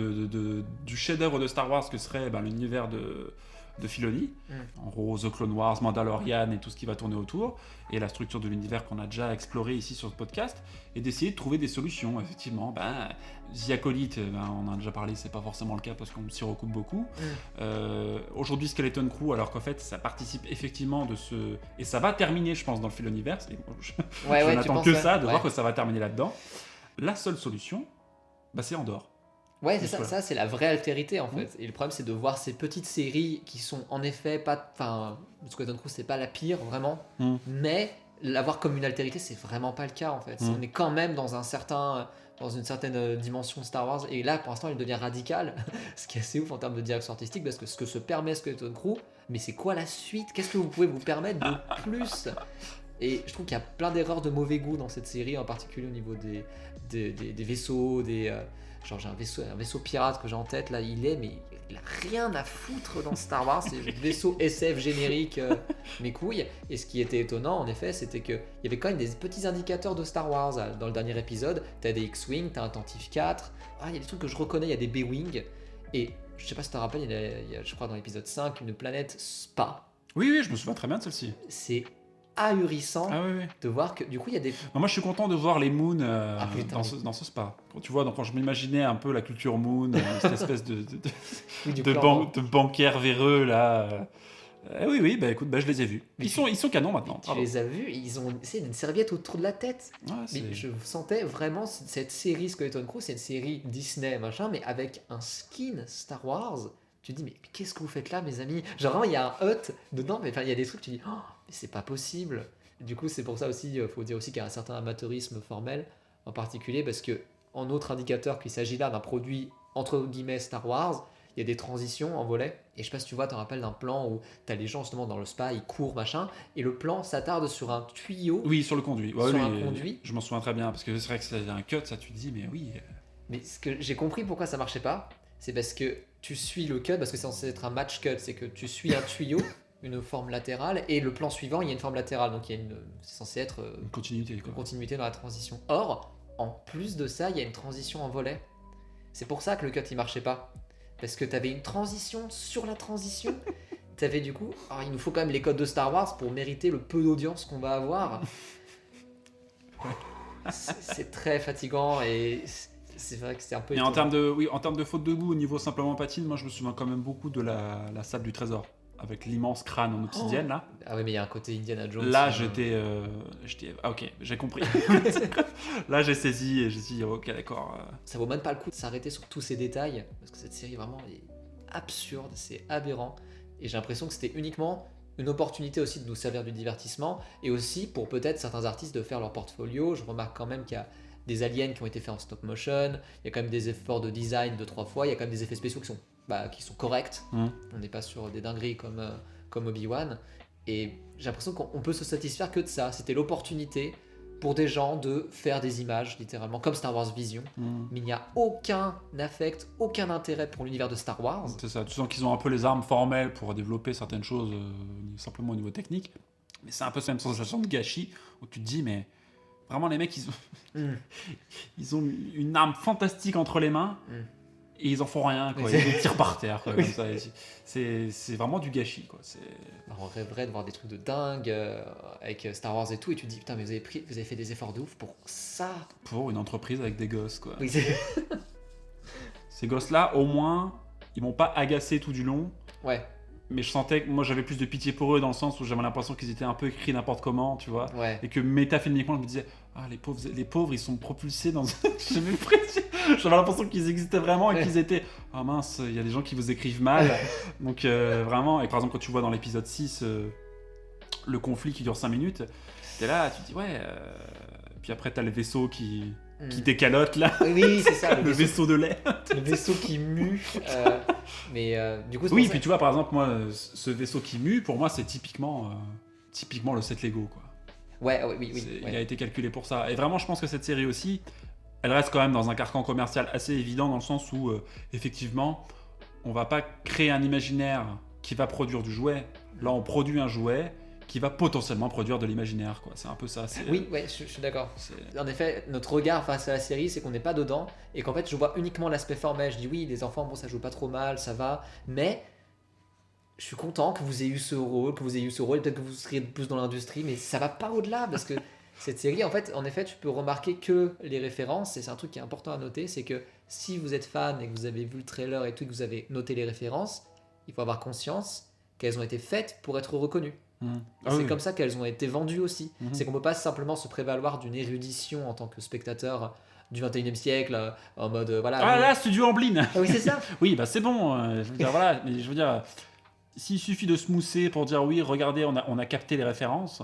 du chef-d'œuvre de Star Wars que serait l'univers de Filoni, en gros The Clone Wars, Mandalorian et tout ce qui va tourner autour, et la structure de l'univers qu'on a déjà exploré ici sur ce podcast, et d'essayer de trouver des solutions. Effectivement, The Acolyte, on en a déjà parlé, c'est pas forcément le cas parce qu'on s'y recoupe beaucoup. Aujourd'hui Skeleton Crew, alors qu'en fait ça participe effectivement de ce... Et ça va terminer, je pense, dans le Filoniverse, et je n'attends que ça, de voir que ça va terminer là-dedans. La seule solution, c'est Andor. Ouais, c'est ça, c'est la vraie altérité en fait. Et le problème, c'est de voir ces petites séries qui sont en effet pas. Enfin, Skeleton Crew, c'est pas la pire vraiment, mais l'avoir comme une altérité, c'est vraiment pas le cas en fait. On est quand même dans une certaine dimension Star Wars, et là pour l'instant, il devient radical, ce qui est assez ouf en termes de direction artistique, parce que ce que se permet Skeleton Crew, mais c'est quoi la suite? Qu'est-ce que vous pouvez vous permettre de plus? Et je trouve qu'il y a plein d'erreurs de mauvais goût dans cette série, en particulier au niveau des vaisseaux, genre j'ai un vaisseau pirate que j'ai en tête là, il a rien à foutre dans Star Wars, c'est le vaisseau SF générique, mes couilles. Et ce qui était étonnant en effet, c'était qu'il y avait quand même des petits indicateurs de Star Wars. Dans le dernier épisode, t'as des X-Wing, t'as un Tantive 4, il y a des trucs que je reconnais, il y a des B-Wing, et je sais pas si tu te rappelles, il y a je crois dans l'épisode 5 une planète Spa. Oui, je me souviens très bien de celle-ci. C'est ahurissant de voir que du coup il y a des... Moi je suis content de voir les Moons dans ce spa. Tu vois, donc, quand je m'imaginais un peu la culture Moon, cette espèce de banquière véreux là. Écoute, je les ai vus. Ils sont canons maintenant. Tu les as vus, c'est une serviette autour de la tête. Mais je sentais vraiment cette série Skeleton Crew, c'est une série Disney machin, mais avec un skin Star Wars. Tu te dis, mais qu'est-ce que vous faites là, mes amis? Genre vraiment, il y a un hut dedans, mais il y a des trucs, tu dis, oh, mais c'est pas possible. Du coup, c'est pour ça aussi, il faut dire aussi qu'il y a un certain amateurisme formel, en particulier parce que, en autre indicateur qu'il s'agit là d'un produit entre guillemets Star Wars, il y a des transitions en volet. Et je sais pas si tu vois, tu te rappelles d'un plan où tu as les gens justement dans le spa, ils courent, machin, et le plan s'attarde sur un tuyau. Oui, sur le conduit. Sur un conduit. Je m'en souviens très bien, parce que c'est vrai que c'est un cut, ça tu te dis, mais oui. Mais ce que j'ai compris pourquoi ça marchait pas, c'est parce que tu suis le cut, parce que c'est censé être un match cut, c'est que tu suis un tuyau, une forme latérale, et le plan suivant, il y a une forme latérale, donc c'est censé être une continuité, quoi. Une continuité dans la transition. Or, en plus de ça, il y a une transition en volet. C'est pour ça que le cut il marchait pas. Parce que t'avais une transition sur la transition. T'avais du coup, alors il nous faut quand même les codes de Star Wars pour mériter le peu d'audience qu'on va avoir. C'est très fatigant et c'est vrai que c'était un peu. Et en termes de faute de goût au niveau simplement patine, moi je me souviens quand même beaucoup de la salle du trésor avec l'immense crâne en obsidienne là. Ah oui, mais il y a un côté Indiana Jones. Là j'étais ah, ok, j'ai compris. Là j'ai saisi et j'ai dit ok, d'accord. Ça vaut même pas le coup de s'arrêter sur tous ces détails parce que cette série vraiment est absurde, c'est aberrant et j'ai l'impression que c'était uniquement une opportunité aussi de nous servir du divertissement et aussi pour peut-être certains artistes de faire leur portfolio. Je remarque quand même qu'il y a des aliens qui ont été faits en stop motion, il y a quand même des efforts de design 2-3 fois, il y a quand même des effets spéciaux qui sont corrects. On n'est pas sur des dingueries comme Obi-Wan et j'ai l'impression qu'on peut se satisfaire que de ça. C'était l'opportunité pour des gens de faire des images littéralement comme Star Wars Vision, mais il n'y a aucun affect, aucun intérêt pour l'univers de Star Wars. C'est ça, tu sens qu'ils ont un peu les armes formelles pour développer certaines choses simplement au niveau technique, mais c'est un peu cette même sensation de gâchis où tu te dis mais vraiment les mecs ils ont une arme fantastique entre les mains et ils en font rien, quoi. Ils les tirent par terre, quoi, comme ça. C'est vraiment du gâchis, quoi. Alors, on rêverait de voir des trucs de dingue avec Star Wars et tout, et tu te dis putain, mais vous avez fait des efforts de ouf pour ça. Pour une entreprise avec des gosses, quoi. Oui, ces gosses-là, au moins, ils m'ont pas agacé tout du long. Ouais. Mais je sentais que moi j'avais plus de pitié pour eux dans le sens où j'avais l'impression qu'ils étaient un peu écrits n'importe comment, tu vois. Ouais. Et que métafilmiquement, je me disais, ah les pauvres, ils sont propulsés dans. J'avais l'impression qu'ils existaient vraiment et qu'ils étaient. Ah mince, il y a des gens qui vous écrivent mal. Donc vraiment, et par exemple, quand tu vois dans l'épisode 6 le conflit qui dure 5 minutes, t'es là, tu te dis, ouais. Puis après, t'as le vaisseau qui décalote là. Oui, c'est ça. Le vaisseau de lait. Le vaisseau qui mue. Mais du coup, oui, puis tu vois, par exemple, moi, ce vaisseau qui mue, pour moi, c'est typiquement le set Lego, quoi. Ouais, oui. Il a été calculé pour ça. Et vraiment, je pense que cette série aussi, elle reste quand même dans un carcan commercial assez évident, dans le sens où, effectivement, on va pas créer un imaginaire qui va produire du jouet. Là, on produit un jouet qui va potentiellement produire de l'imaginaire, quoi. C'est un peu ça. Oui, ouais, je suis d'accord. En effet, notre regard face à la série, c'est qu'on n'est pas dedans et qu'en fait, je vois uniquement l'aspect formel. Je dis oui, les enfants, bon, ça joue pas trop mal, ça va, mais je suis content que vous ayez eu ce rôle, et peut-être que vous serez plus dans l'industrie, mais ça va pas au-delà parce que cette série, en effet, tu peux remarquer que les références, et c'est un truc qui est important à noter, c'est que si vous êtes fan et que vous avez vu le trailer et tout, et que vous avez noté les références, il faut avoir conscience qu'elles ont été faites pour être reconnues. C'est comme ça qu'elles ont été vendues aussi. C'est qu'on peut pas simplement se prévaloir d'une érudition en tant que spectateur du 21e siècle en mode voilà. Ah là, Studio Amblin. Ah oui, c'est ça. Oui, bah c'est bon. Je veux dire, voilà. Mais je veux dire, s'il suffit de se mousser pour dire oui, regardez, on a capté les références.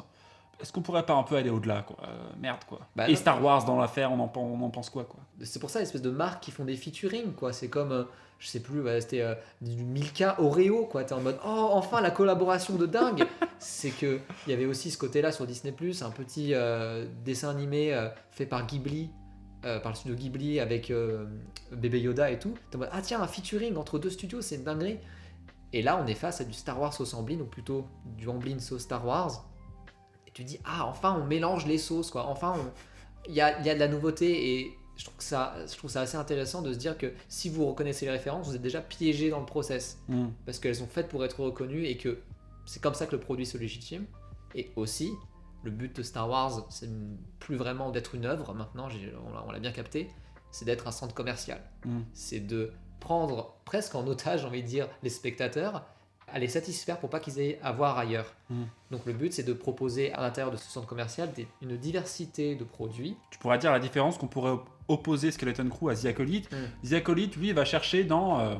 Est-ce qu'on pourrait pas un peu aller au-delà, quoi. Merde, quoi. Bah, et Star Wars dans l'affaire, on en pense quoi. C'est pour ça l'espèce de marques qui font des featuring, quoi. C'est comme je sais plus, c'était du Milka Oreo, quoi. T'es en mode oh enfin la collaboration de dingue. C'est que il y avait aussi ce côté-là sur Disney+, un petit dessin animé fait par Ghibli. Par le studio Ghibli avec bébé Yoda et tout. T'es en mode ah tiens, un featuring entre deux studios, c'est une dinguerie. Et là on est face à du Star Wars sauce Amblin, ou plutôt du Amblin sauce Star Wars. Et tu dis ah enfin on mélange les sauces, quoi. Enfin il y a de la nouveauté et je trouve ça assez intéressant de se dire que si vous reconnaissez les références, vous êtes déjà piégé dans le process parce qu'elles sont faites pour être reconnues et que c'est comme ça que le produit se légitime. Et aussi le but de Star Wars, c'est plus vraiment d'être une œuvre maintenant, on l'a bien capté, c'est d'être un centre commercial. C'est de prendre presque en otage, j'ai envie de dire, les spectateurs, à les satisfaire pour pas qu'ils aient à voir ailleurs. Donc le but, c'est de proposer à l'intérieur de ce centre commercial une diversité de produits. Tu pourrais dire la différence qu'on pourrait opposer Skeleton Crew à The Acolyte. The Acolyte, lui, va chercher dans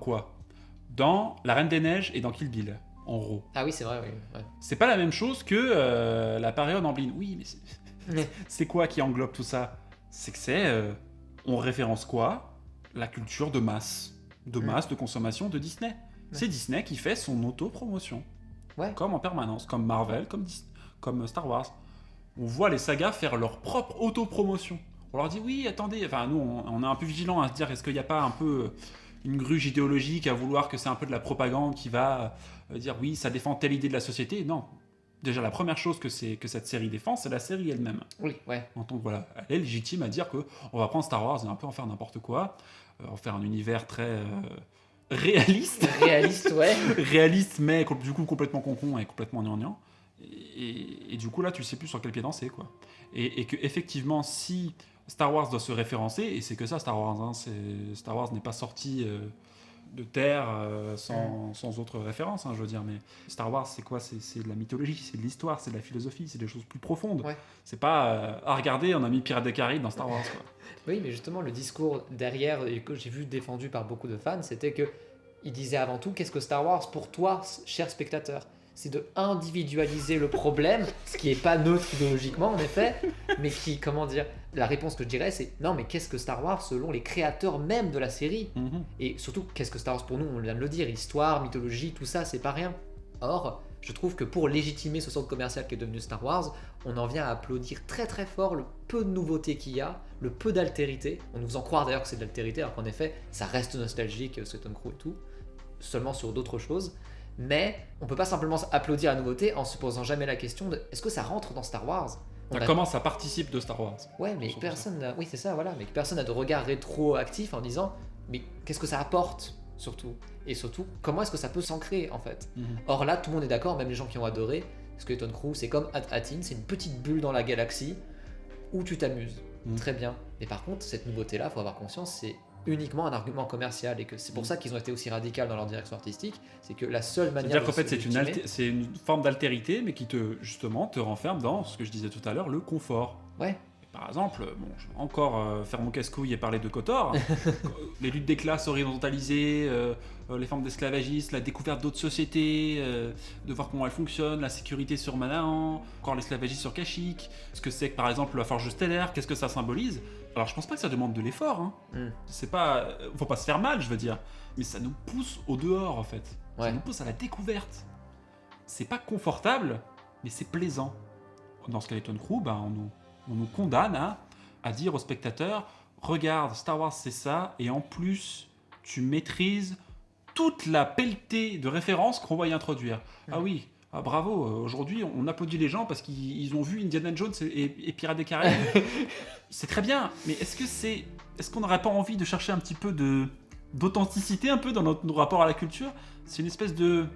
quoi ? Dans La Reine des Neiges et dans Kill Bill. En gros. Ah oui, c'est vrai, oui. Ouais. C'est pas la même chose que la période Amblin. Oui, mais c'est quoi qui englobe tout ça ? C'est que on référence quoi ? La culture de masse. de masse, de consommation de Disney. Ouais. C'est Disney qui fait son auto-promotion. Ouais. Comme en permanence, comme Marvel, comme Star Wars. On voit les sagas faire leur propre auto-promotion. On leur dit oui, attendez, enfin nous on est un peu vigilants à se dire est-ce qu'il n'y a pas un peu une gruge idéologique à vouloir que c'est un peu de la propagande qui va dire oui, ça défend telle idée de la société. Non. Déjà, la première chose que cette série défend, c'est la série elle-même. Oui, ouais. Donc voilà, elle est légitime à dire qu'on va prendre Star Wars et un peu en faire n'importe quoi, en faire un univers très réaliste. Réaliste, ouais. Réaliste, mais du coup complètement concon et complètement gnangnan. Et du coup, là, tu sais plus sur quel pied danser, quoi. Et que effectivement, si Star Wars doit se référencer, et c'est que ça, Star Wars, hein, Star Wars n'est pas sorti de terre sans autre référence, hein, je veux dire, mais Star Wars c'est quoi, c'est de la mythologie, c'est de l'histoire, c'est de la philosophie, c'est des choses plus profondes. Ouais. C'est pas regardez, on a mis Pirates des Caraïbes dans Star Wars, quoi. Oui, mais justement le discours derrière et que j'ai vu défendu par beaucoup de fans, c'était que il disait avant tout qu'est-ce que Star Wars pour toi, cher spectateur, c'est de individualiser le problème, ce qui n'est pas neutre idéologiquement en effet, mais qui, comment dire, la réponse que je dirais c'est non mais qu'est-ce que Star Wars selon les créateurs même de la série, et surtout qu'est-ce que Star Wars pour nous, on vient de le dire, histoire, mythologie, tout ça c'est pas rien. Or, je trouve que pour légitimer ce centre commercial qui est devenu Star Wars, on en vient à applaudir très très fort le peu de nouveautés qu'il y a, le peu d'altérité, on nous en croit d'ailleurs que c'est de l'altérité alors qu'en effet ça reste nostalgique, Skeleton Crew et tout, seulement sur d'autres choses. Mais on peut pas simplement applaudir la nouveauté en se posant jamais la question de est-ce que ça rentre dans Star Wars ? Comment ça participe de Star Wars ? Ouais, mais personne n'a... Oui, c'est ça, voilà. Mais personne n'a de regard rétroactif en disant mais qu'est-ce que ça apporte surtout ? Et surtout, comment est-ce que ça peut s'ancrer en fait ? Or là, tout le monde est d'accord, même les gens qui ont adoré. Skeleton Crew, c'est comme Hat-In, c'est une petite bulle dans la galaxie où tu t'amuses. Très bien. Mais par contre, cette nouveauté-là, faut avoir conscience, c'est uniquement un argument commercial et que c'est pour ça qu'ils ont été aussi radicaux dans leur direction artistique, c'est que la seule manière c'est-à-dire qu'en fait c'est une forme d'altérité mais qui te renferme dans ce que je disais tout à l'heure, le confort. Ouais. Par exemple, je vais encore faire mon casse-couille et parler de KOTOR, les luttes des classes horizontalisées, les formes d'esclavagisme, la découverte d'autres sociétés, de voir comment elles fonctionnent, la sécurité sur Manaan, encore l'esclavagisme sur Kashyyyk, ce que c'est que par exemple la forge stellaire, qu'est-ce que ça symbolise. Alors je pense pas que ça demande de l'effort, hein. C'est pas, faut pas se faire mal, je veux dire, mais ça nous pousse au dehors en fait. Ouais. Ça nous pousse à la découverte. C'est pas confortable, mais c'est plaisant. Dans Skeleton Crew, on nous condamne à dire aux spectateurs regarde, Star Wars c'est ça, et en plus tu maîtrises toute la pelletée de références qu'on va y introduire. Ah oui, bravo, aujourd'hui on applaudit les gens parce qu'ils ont vu Indiana Jones et Pirates des Caraïbes. C'est très bien, mais est-ce qu'on n'aurait pas envie de chercher un petit peu d'authenticité un peu dans notre rapport à la culture ? C'est une espèce de...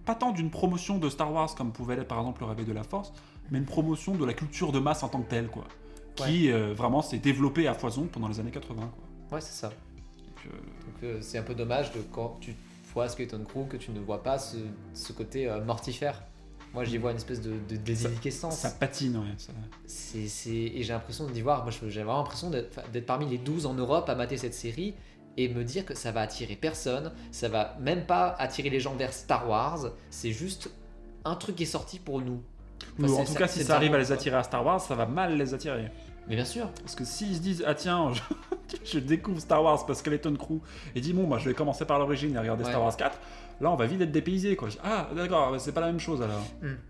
pas tant d'une promotion de Star Wars comme pouvait l'être par exemple le Réveil de la Force, mais une promotion de la culture de masse en tant que telle, quoi. Qui vraiment s'est développée à foison pendant les années 80, quoi. Ouais, c'est ça. Donc c'est un peu dommage de quand tu vois Skeleton Crew que tu ne vois pas ce côté mortifère. Moi j'y vois une espèce de déliquescence. Ça patine, ouais. Ça... Et j'ai l'impression d'y voir, j'ai vraiment l'impression d'être parmi les 12 en Europe à mater cette série et me dire que ça va attirer personne, ça va même pas attirer les gens vers Star Wars, c'est juste un truc qui est sorti pour nous. Enfin, en tout cas, si ça arrive à les attirer à Star Wars, ça va mal les attirer. Mais bien sûr. Parce que s'ils se disent, ah tiens, je découvre Star Wars parce que Skeleton Crew, et dit, bon, je vais commencer par l'origine et regarder Star Wars 4, là, on va vite être dépaysé, quoi. Ah, d'accord, c'est pas la même chose, alors.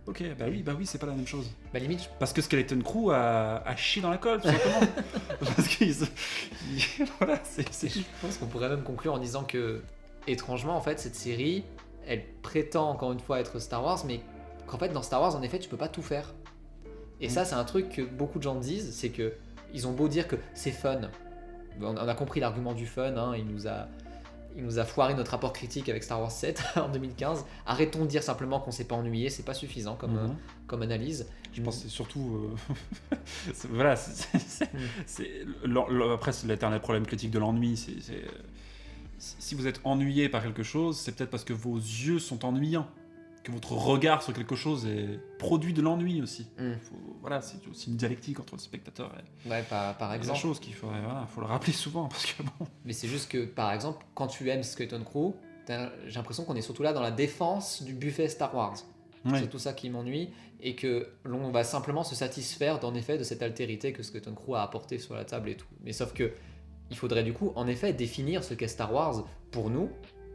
Ok, bah oui, c'est pas la même chose. Bah limite. Parce que Skeleton Crew a chié dans la colle, tout simplement. Parce qu'ils... voilà, Je pense qu'on pourrait même conclure en disant que, étrangement, en fait, cette série, elle prétend encore une fois être Star Wars, mais qu'en fait dans Star Wars en effet tu peux pas tout faire. Et ça c'est un truc que beaucoup de gens disent, c'est que ils ont beau dire que c'est fun. On a compris l'argument du fun, hein, il nous a foiré notre rapport critique avec Star Wars 7 en 2015. Arrêtons de dire simplement qu'on s'est pas ennuyé, c'est pas suffisant comme analyse. Je pense que c'est surtout voilà, après c'est l'éternel problème critique de l'ennui, si vous êtes ennuyé par quelque chose, c'est peut-être parce que vos yeux sont ennuyants, que votre regard sur quelque chose est produit de l'ennui aussi. Voilà, c'est aussi une dialectique entre le spectateur et par exemple. La chose qu'il faudrait, faut le rappeler souvent parce que bon. Mais c'est juste que par exemple, quand tu aimes Skeleton Crew, j'ai l'impression qu'on est surtout là dans la défense du buffet Star Wars. Oui. C'est tout ça qui m'ennuie et que l'on va simplement se satisfaire en effet de cette altérité que Skeleton Crew a apporté sur la table et tout. Mais sauf que il faudrait du coup, en effet, définir ce qu'est Star Wars pour nous,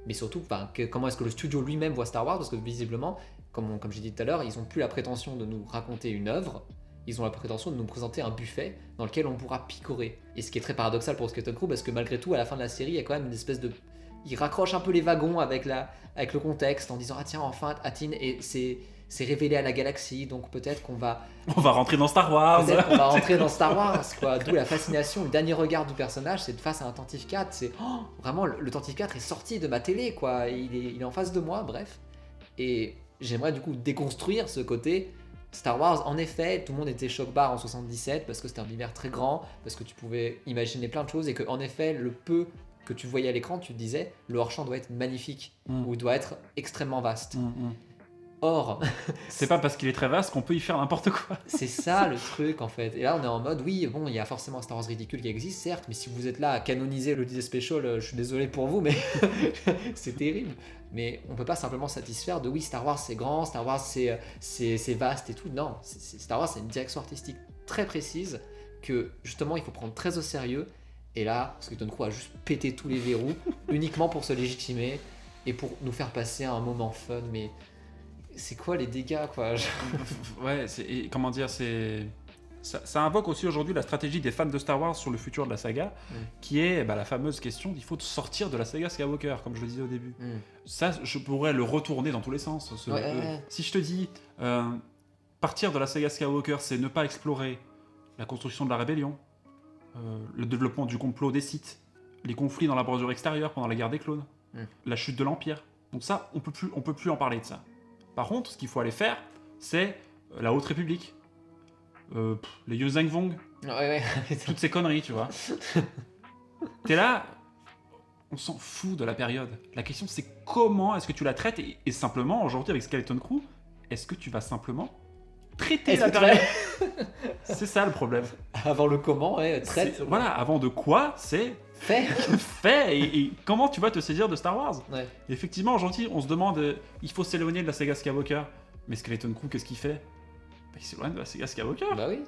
mais surtout, comment est-ce que le studio lui-même voit Star Wars, parce que visiblement, comme j'ai dit tout à l'heure, ils n'ont plus la prétention de nous raconter une œuvre, ils ont la prétention de nous présenter un buffet dans lequel on pourra picorer. Et ce qui est très paradoxal pour Skeleton Crew, parce que malgré tout, à la fin de la série, il y a quand même une espèce de... Il raccroche un peu les wagons avec le contexte, en disant « Ah tiens, enfin, Atine, et c'est révélé à la galaxie, donc peut-être qu'on va... On va rentrer dans Star Wars !» Peut-être qu'on va rentrer dans Star Wars, quoi. D'où la fascination, le dernier regard du personnage, c'est de face à un Tantive 4, c'est... Oh, vraiment, le Tantive 4 est sorti de ma télé, quoi. Il est en face de moi, bref. Et j'aimerais du coup déconstruire ce côté... Star Wars, en effet, tout le monde était choc-barre en 77 parce que c'était un univers très grand, parce que tu pouvais imaginer plein de choses et que, en effet, le peu que tu voyais à l'écran, tu te disais, le hors-champ doit être magnifique ou doit être extrêmement vaste. Or, c'est pas parce qu'il est très vaste qu'on peut y faire n'importe quoi. C'est ça le truc en fait. Et là on est en mode oui, bon, il y a forcément un Star Wars ridicule qui existe, certes, mais si vous êtes là à canoniser le Disney Special, je suis désolé pour vous, mais c'est terrible. Mais on peut pas simplement satisfaire de oui, Star Wars c'est grand, Star Wars c'est vaste et tout. Non, Star Wars c'est une direction artistique très précise que justement il faut prendre très au sérieux. Et là, Skeleton Crew a juste pété tous les verrous uniquement pour se légitimer et pour nous faire passer un moment fun, mais c'est quoi les dégâts, quoi? Ouais, comment dire, ça invoque aussi aujourd'hui la stratégie des fans de Star Wars sur le futur de la saga, qui est la fameuse question qu'il faut sortir de la saga Skywalker, comme je le disais au début. Ça, je pourrais le retourner dans tous les sens. Si je te dis, partir de la saga Skywalker, c'est ne pas explorer la construction de la rébellion, le développement du complot des Sith, les conflits dans la bordure extérieure pendant la guerre des clones, la chute de l'Empire. Donc ça, on peut plus en parler de ça. Par contre, ce qu'il faut aller faire, c'est la Haute République, les Yuzhang Vong, toutes ces conneries, tu vois. T'es là, on s'en fout de la période. La question, c'est comment est-ce que tu la traites et simplement, aujourd'hui, avec Skeleton Crew, est-ce que tu vas simplement traiter la période? C'est ça le problème. Avant le comment, traite. Voilà, avant de quoi, c'est... Fait et comment tu vas te saisir de Star Wars. Effectivement, aujourd'hui, on se demande, il faut s'éloigner de la saga Skywalker. Mais Skeleton Crew, qu'est-ce qu'il fait? Il s'éloigne de la saga Skywalker. Bah oui.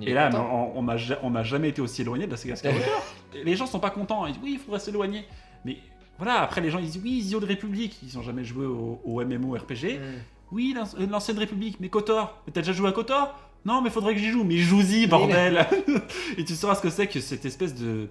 Et là, on n'a jamais été aussi éloigné de la saga Skywalker. Les gens sont pas contents, ils disent oui, il faudrait s'éloigner. Mais voilà, après les gens ils disent oui, The Old Republic, ils ont jamais joué au MMORPG. Oui, l'ancienne République, mais KOTOR, mais t'as déjà joué à KOTOR? Non, mais faudrait que j'y joue, mais joue-y, bordel. Et tu sauras ce que c'est que cette espèce de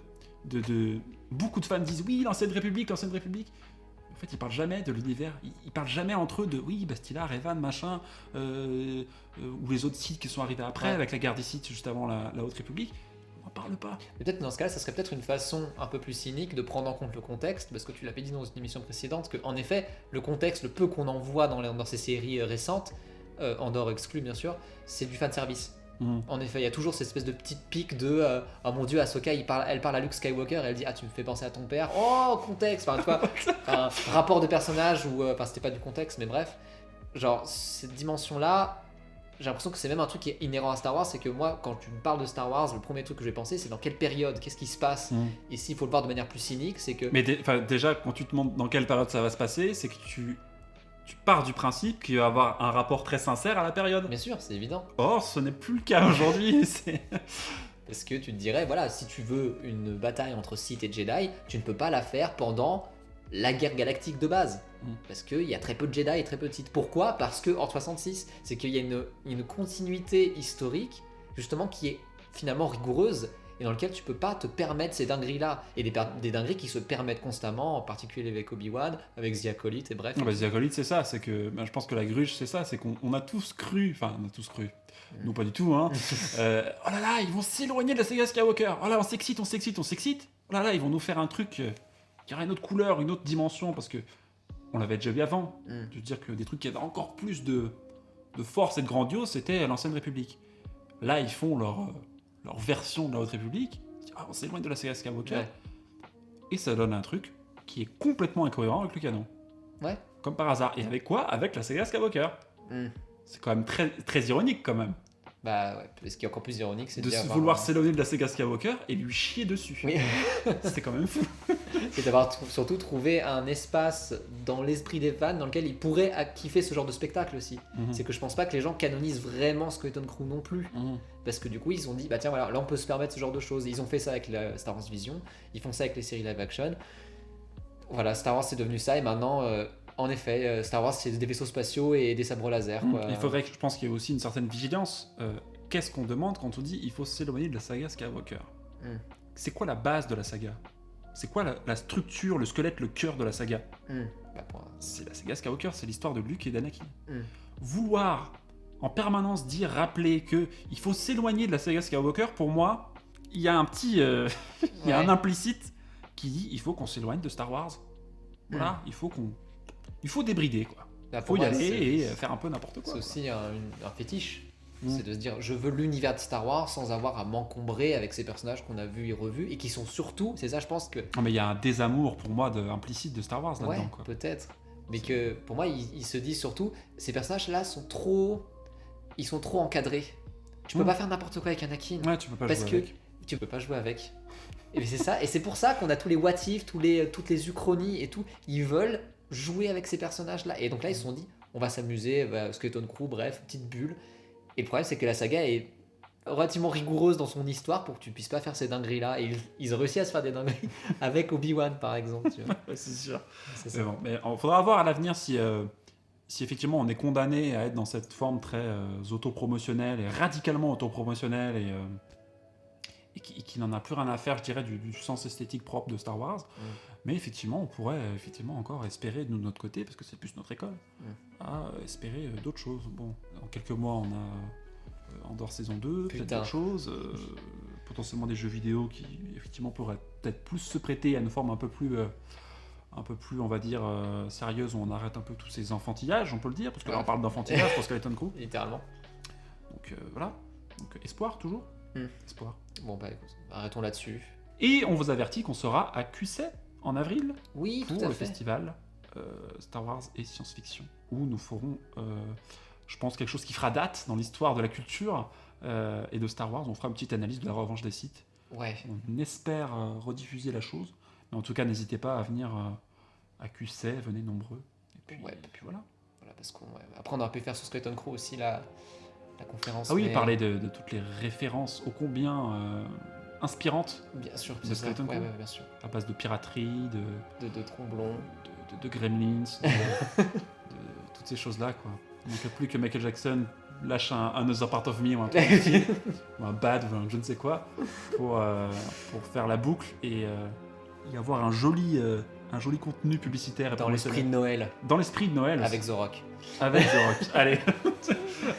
beaucoup de fans disent oui, l'ancienne République. En fait, ils parlent jamais de l'univers. Ils parlent jamais entre eux de oui, Bastila, Revan, machin, ou les autres sites qui sont arrivés après, avec la guerre des Sith juste avant la Haute République. On n'en parle pas. Mais peut-être dans ce cas-là, ça serait peut-être une façon un peu plus cynique de prendre en compte le contexte, parce que tu l'avais dit dans une émission précédente, que en effet, le contexte, le peu qu'on en voit dans ces séries récentes, Andor exclu bien sûr, c'est du fanservice. En effet, il y a toujours cette espèce de petite pique de oh mon dieu, Ahsoka, elle parle à Luke Skywalker et elle dit ah, tu me fais penser à ton père. Oh, contexte. Enfin, tu vois, un rapport de personnage ou c'était pas du contexte, mais bref, genre cette dimension-là, j'ai l'impression que c'est même un truc qui est inhérent à Star Wars, c'est que moi, quand tu me parles de Star Wars, le premier truc que je vais penser, c'est dans quelle période, qu'est-ce qui se passe. Et s'il faut le voir de manière plus cynique, c'est que. Mais déjà, quand tu te demandes dans quelle période ça va se passer, c'est que tu pars du principe qu'il va y avoir un rapport très sincère à la période. Bien sûr, c'est évident. Or, ce n'est plus le cas aujourd'hui. Parce que tu te dirais, voilà, si tu veux une bataille entre Sith et Jedi, tu ne peux pas la faire pendant la guerre galactique de base. Parce qu'il y a très peu de Jedi et très peu de Sith. Pourquoi? Parce que Ordre 66, c'est qu'il y a une continuité historique, justement, qui est finalement rigoureuse, et dans lequel tu peux pas te permettre ces dingueries-là. Et des dingueries qui se permettent constamment, en particulier avec Obi-Wan, avec The Acolyte, et bref. The Acolyte, c'est ça, c'est que je pense que la gruge, c'est ça, c'est qu'on a tous cru, nous pas du tout, hein. Oh là là, ils vont s'éloigner de la saga Skywalker. Oh là, on s'excite. Oh là là, ils vont nous faire un truc qui aura une autre couleur, une autre dimension, parce que on l'avait déjà vu avant. Je veux dire que des trucs qui avaient encore plus de force et de grandiose, c'était l'ancienne République. Là, ils font leur version de la Haute République, on s'éloigne de la saga Skywalker, et ça donne un truc qui est complètement incohérent avec le canon. Ouais. Comme par hasard. Et avec quoi? Avec la saga Skywalker. C'est quand même très, très ironique quand même. Bah ouais, ce qui est encore plus ironique, c'est de vouloir s'éloigner de la saga Skywalker et lui chier dessus. Oui. C'est quand même fou. c'est d'avoir surtout trouvé un espace dans l'esprit des fans dans lequel ils pourraient kiffer ce genre de spectacle aussi. C'est que je pense pas que les gens canonisent vraiment Skeleton Crew non plus. Parce que du coup, ils ont dit, bah tiens, voilà, là on peut se permettre ce genre de choses. Ils ont fait ça avec la Star Wars Vision, ils font ça avec les séries live action. Voilà, Star Wars c'est devenu ça, et maintenant, en effet, Star Wars c'est des vaisseaux spatiaux et des sabres laser. Quoi. Il faudrait que je pense qu'il y ait aussi une certaine vigilance. Qu'est-ce qu'on demande quand on dit il faut s'éloigner de la saga Skywalker? C'est quoi la base de la saga? C'est quoi la structure, le squelette, le cœur de la saga? C'est la saga Skywalker, c'est l'histoire de Luke et d'Anakin. Vouloir en permanence rappeler que il faut s'éloigner de la saga Skywalker, pour moi, il y a un petit, il y a un implicite qui dit il faut qu'on s'éloigne de Star Wars. Voilà, il faut débrider quoi. Il faut y aller et faire un peu n'importe quoi. C'est aussi un fétiche. C'est de se dire je veux l'univers de Star Wars sans avoir à m'encombrer avec ces personnages qu'on a vus et revus et qui sont surtout, c'est ça je pense que... Non mais il y a un désamour pour moi implicite de Star Wars là-dedans quoi. Peut-être. Mais que pour moi ils se disent surtout ces personnages là sont trop encadrés. Tu peux pas faire n'importe quoi avec Anakin. Ouais, tu peux pas jouer avec. Tu peux pas jouer avec. Et c'est ça, et c'est pour ça qu'on a tous les what if, toutes les uchronies et tout. Ils veulent jouer avec ces personnages-là. Et donc là, ils se sont dit, on va s'amuser, Skeleton Crew, bref, petite bulle. Et le problème, c'est que la saga est relativement rigoureuse dans son histoire pour que tu puisses pas faire ces dingueries-là. Et ils ont réussi à se faire des dingueries avec Obi-Wan, par exemple. Tu vois. C'est sûr. C'est bon. Mais il faudra voir à l'avenir si effectivement on est condamné à être dans cette forme très autopromotionnelle et radicalement autopromotionnelle et qui n'en a plus rien à faire, je dirais, du sens esthétique propre de Star Wars. Mais effectivement, on pourrait encore espérer de notre côté, parce que c'est plus notre école, à espérer d'autres choses. Bon, en quelques mois, on a Andor saison 2, peut-être d'autres choses, potentiellement des jeux vidéo qui, effectivement, pourraient peut-être plus se prêter à une forme un peu plus, on va dire, sérieuse, où on arrête un peu tous ces enfantillages, on peut le dire, parce que là, on parle d'enfantillage pour Skeleton Crew. Littéralement. Donc voilà. Donc espoir, toujours. Espoir. Bon bah écoute, arrêtons là-dessus. Et on vous avertit qu'on sera à QC en avril pour le festival Star Wars et science-fiction, où nous ferons, je pense, quelque chose qui fera date dans l'histoire de la culture et de Star Wars. On fera une petite analyse de la revanche des Sith. Ouais. On espère rediffuser la chose, mais en tout cas, n'hésitez pas à venir à QC, venez nombreux. Et puis voilà. Voilà, parce après, on aurait pu faire sur Skeleton Crew aussi la conférence. Ah oui, parler de toutes les références ô combien inspirantes. Bien sûr, de Skeleton Crew. Bien sûr. À base de piraterie, de tromblons, de gremlins, de toutes ces choses-là, quoi. Il ne manque plus que Michael Jackson lâche un Another Part of Me ou un truc aussi, ou un Bad ou un je ne sais quoi, pour faire la boucle et avoir un joli contenu publicitaire. Dans l'esprit de Noël. Dans l'esprit de Noël. Avec The Rock. Avec The Rock. Allez.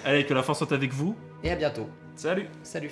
Allez, que la force soit avec vous. Et à bientôt. Salut. Salut.